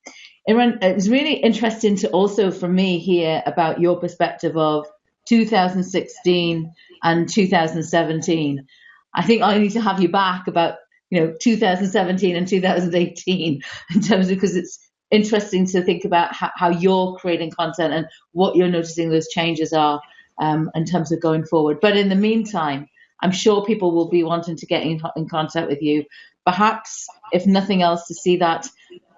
It was really interesting to also, for me, hear about your perspective of 2016 and 2017. I think I need to have you back about 2017 and 2018 in terms of, because it's interesting to think about how you're creating content and what you're noticing those changes are in terms of going forward. But in the meantime, I'm sure people will be wanting to get in contact with you, perhaps if nothing else to see that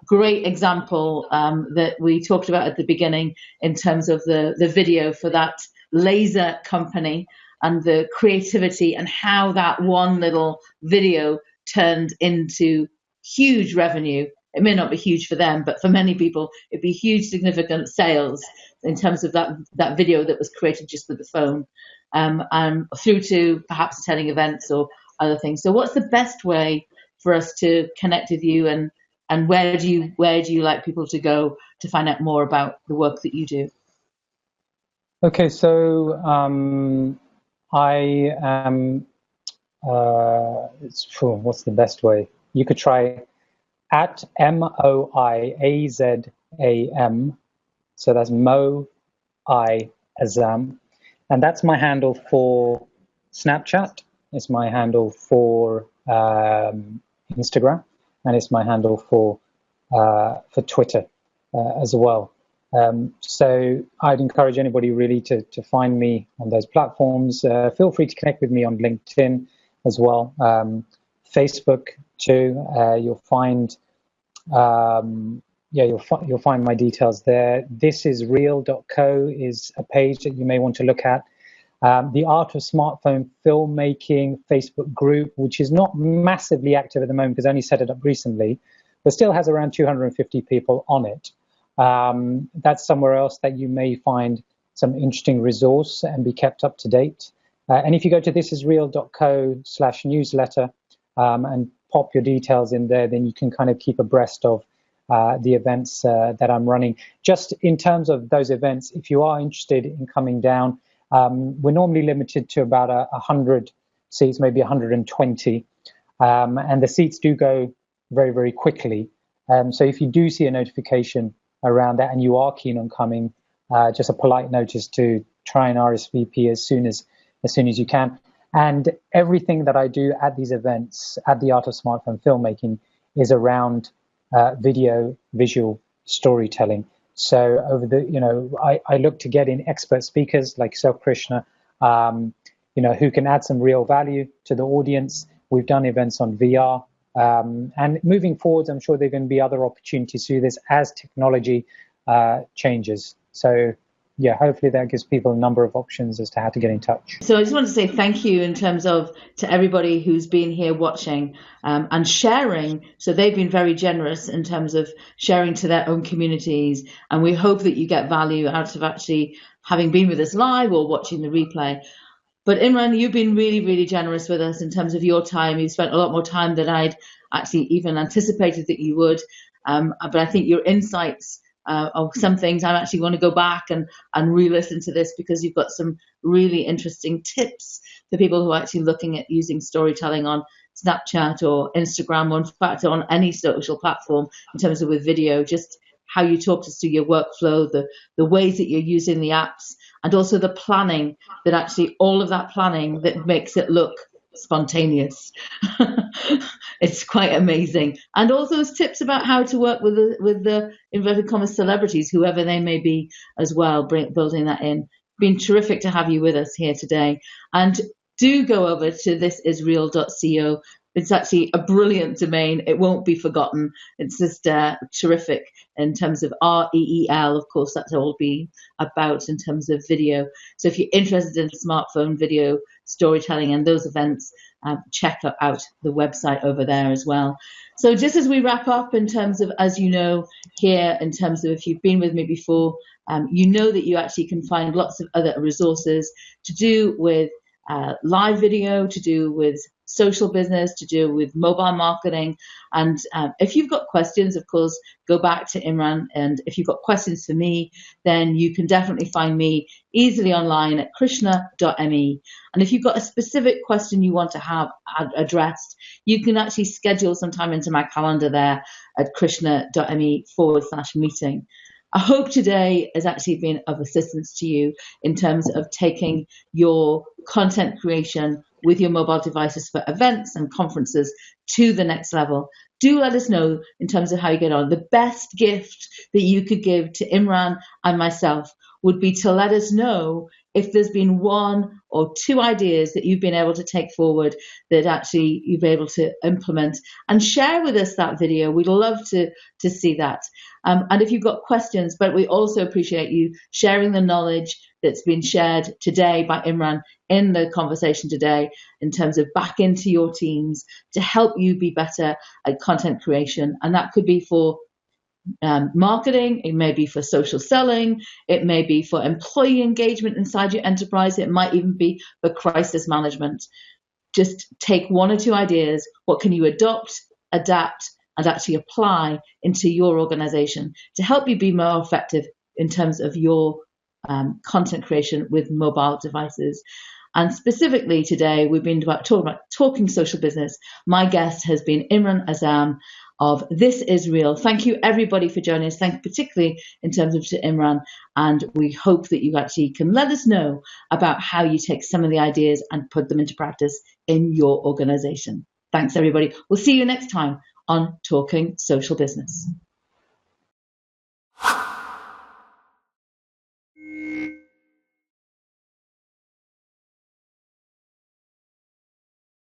great example that we talked about at the beginning in terms of the video for that laser company. and the creativity and how that one little video turned into huge revenue. It may not be huge for them, but for many people, it'd be huge, significant sales in terms of that video that was created just with the phone, through to perhaps attending events or other things. So, what's the best way for us to connect with you, and where do you like people to go to find out more about the work that you do? Okay, so I am. What's the best way? You could try at MOIAZAM. So that's Mo I Azam, and that's my handle for Snapchat. It's my handle for Instagram, and it's my handle for Twitter as well. So I'd encourage anybody really to find me on those platforms. Feel free to connect with me on LinkedIn as well. Facebook too. You'll find you'll find my details there. thisisreal.co is a page that you may want to look at. The Art of Smartphone Filmmaking Facebook group, which is not massively active at the moment because I only set it up recently, but still has around 250 people on it. That's somewhere else that you may find some interesting resource and be kept up to date. And if you go to thisisreal.co/newsletter and pop your details in there, then you can kind of keep abreast of the events that I'm running. Just in terms of those events, if you are interested in coming down, we're normally limited to about 100 seats, maybe 120. And the seats do go very, very quickly. So if you do see a notification around that and you are keen on coming, just a polite notice to try and RSVP as soon as you can. And everything that I do at these events, at the Art of Smartphone Filmmaking, is around visual storytelling. So over I look to get in expert speakers like yourself, Krishna, who can add some real value to the audience. We've done events on VR. And moving forward, I'm sure there are going to be other opportunities to do this as technology changes. So, yeah, hopefully that gives people a number of options as to how to get in touch. So I just want to say thank you in terms of to everybody who's been here watching and sharing. So they've been very generous in terms of sharing to their own communities. And we hope that you get value out of actually having been with us live or watching the replay. But Imran, you've been really, really generous with us in terms of your time. You've spent a lot more time than I'd actually even anticipated that you would. But I think your insights of some things, I actually want to go back and re-listen to this because you've got some really interesting tips for people who are actually looking at using storytelling on Snapchat or Instagram, or in fact on any social platform in terms of with video, just how you talk us through your workflow, the ways that you're using the apps, and also the planning, that actually all of that planning that makes it look spontaneous. It's quite amazing. And all those tips about how to work with the inverted commas celebrities, whoever they may be as well, building that in. Been terrific to have you with us here today. And do go over to thisisreal.co. It's actually a brilliant domain. It won't be forgotten. It's just terrific in terms of REEL. Of course, that's all be about in terms of video. So if you're interested in smartphone video storytelling and those events, check out the website over there as well. So just as we wrap up in terms of, as you know, here in terms of if you've been with me before, you know that you actually can find lots of other resources to do with live video, to do with social business, to do with mobile marketing. And if you've got questions, of course, go back to Imran. And if you've got questions for me, then you can definitely find me easily online at krishna.me. And if you've got a specific question you want to have addressed, you can actually schedule some time into my calendar there at krishna.me/meeting. I hope today has actually been of assistance to you in terms of taking your content creation with your mobile devices for events and conferences to the next level. Do let us know in terms of how you get on. The best gift that you could give to Imran and myself would be to let us know if there's been one or two ideas that you've been able to take forward that actually you've been able to implement, and share with us that video. We'd love to see that. And if you've got questions, but we also appreciate you sharing the knowledge, that's been shared today by Imran in the conversation today in terms of back into your teams to help you be better at content creation. And that could be for marketing, it may be for social selling, it may be for employee engagement inside your enterprise, it might even be for crisis management. Just take one or two ideas. What can you adopt, adapt, and actually apply into your organization to help you be more effective in terms of your content creation with mobile devices? And specifically today, we've been talking social business. My guest has been Imran Azam of This Is Real. Thank you, everybody, for joining us. Thank you particularly in terms of to Imran. And we hope that you actually can let us know about how you take some of the ideas and put them into practice in your organization. Thanks, everybody. We'll see you next time on Talking Social Business.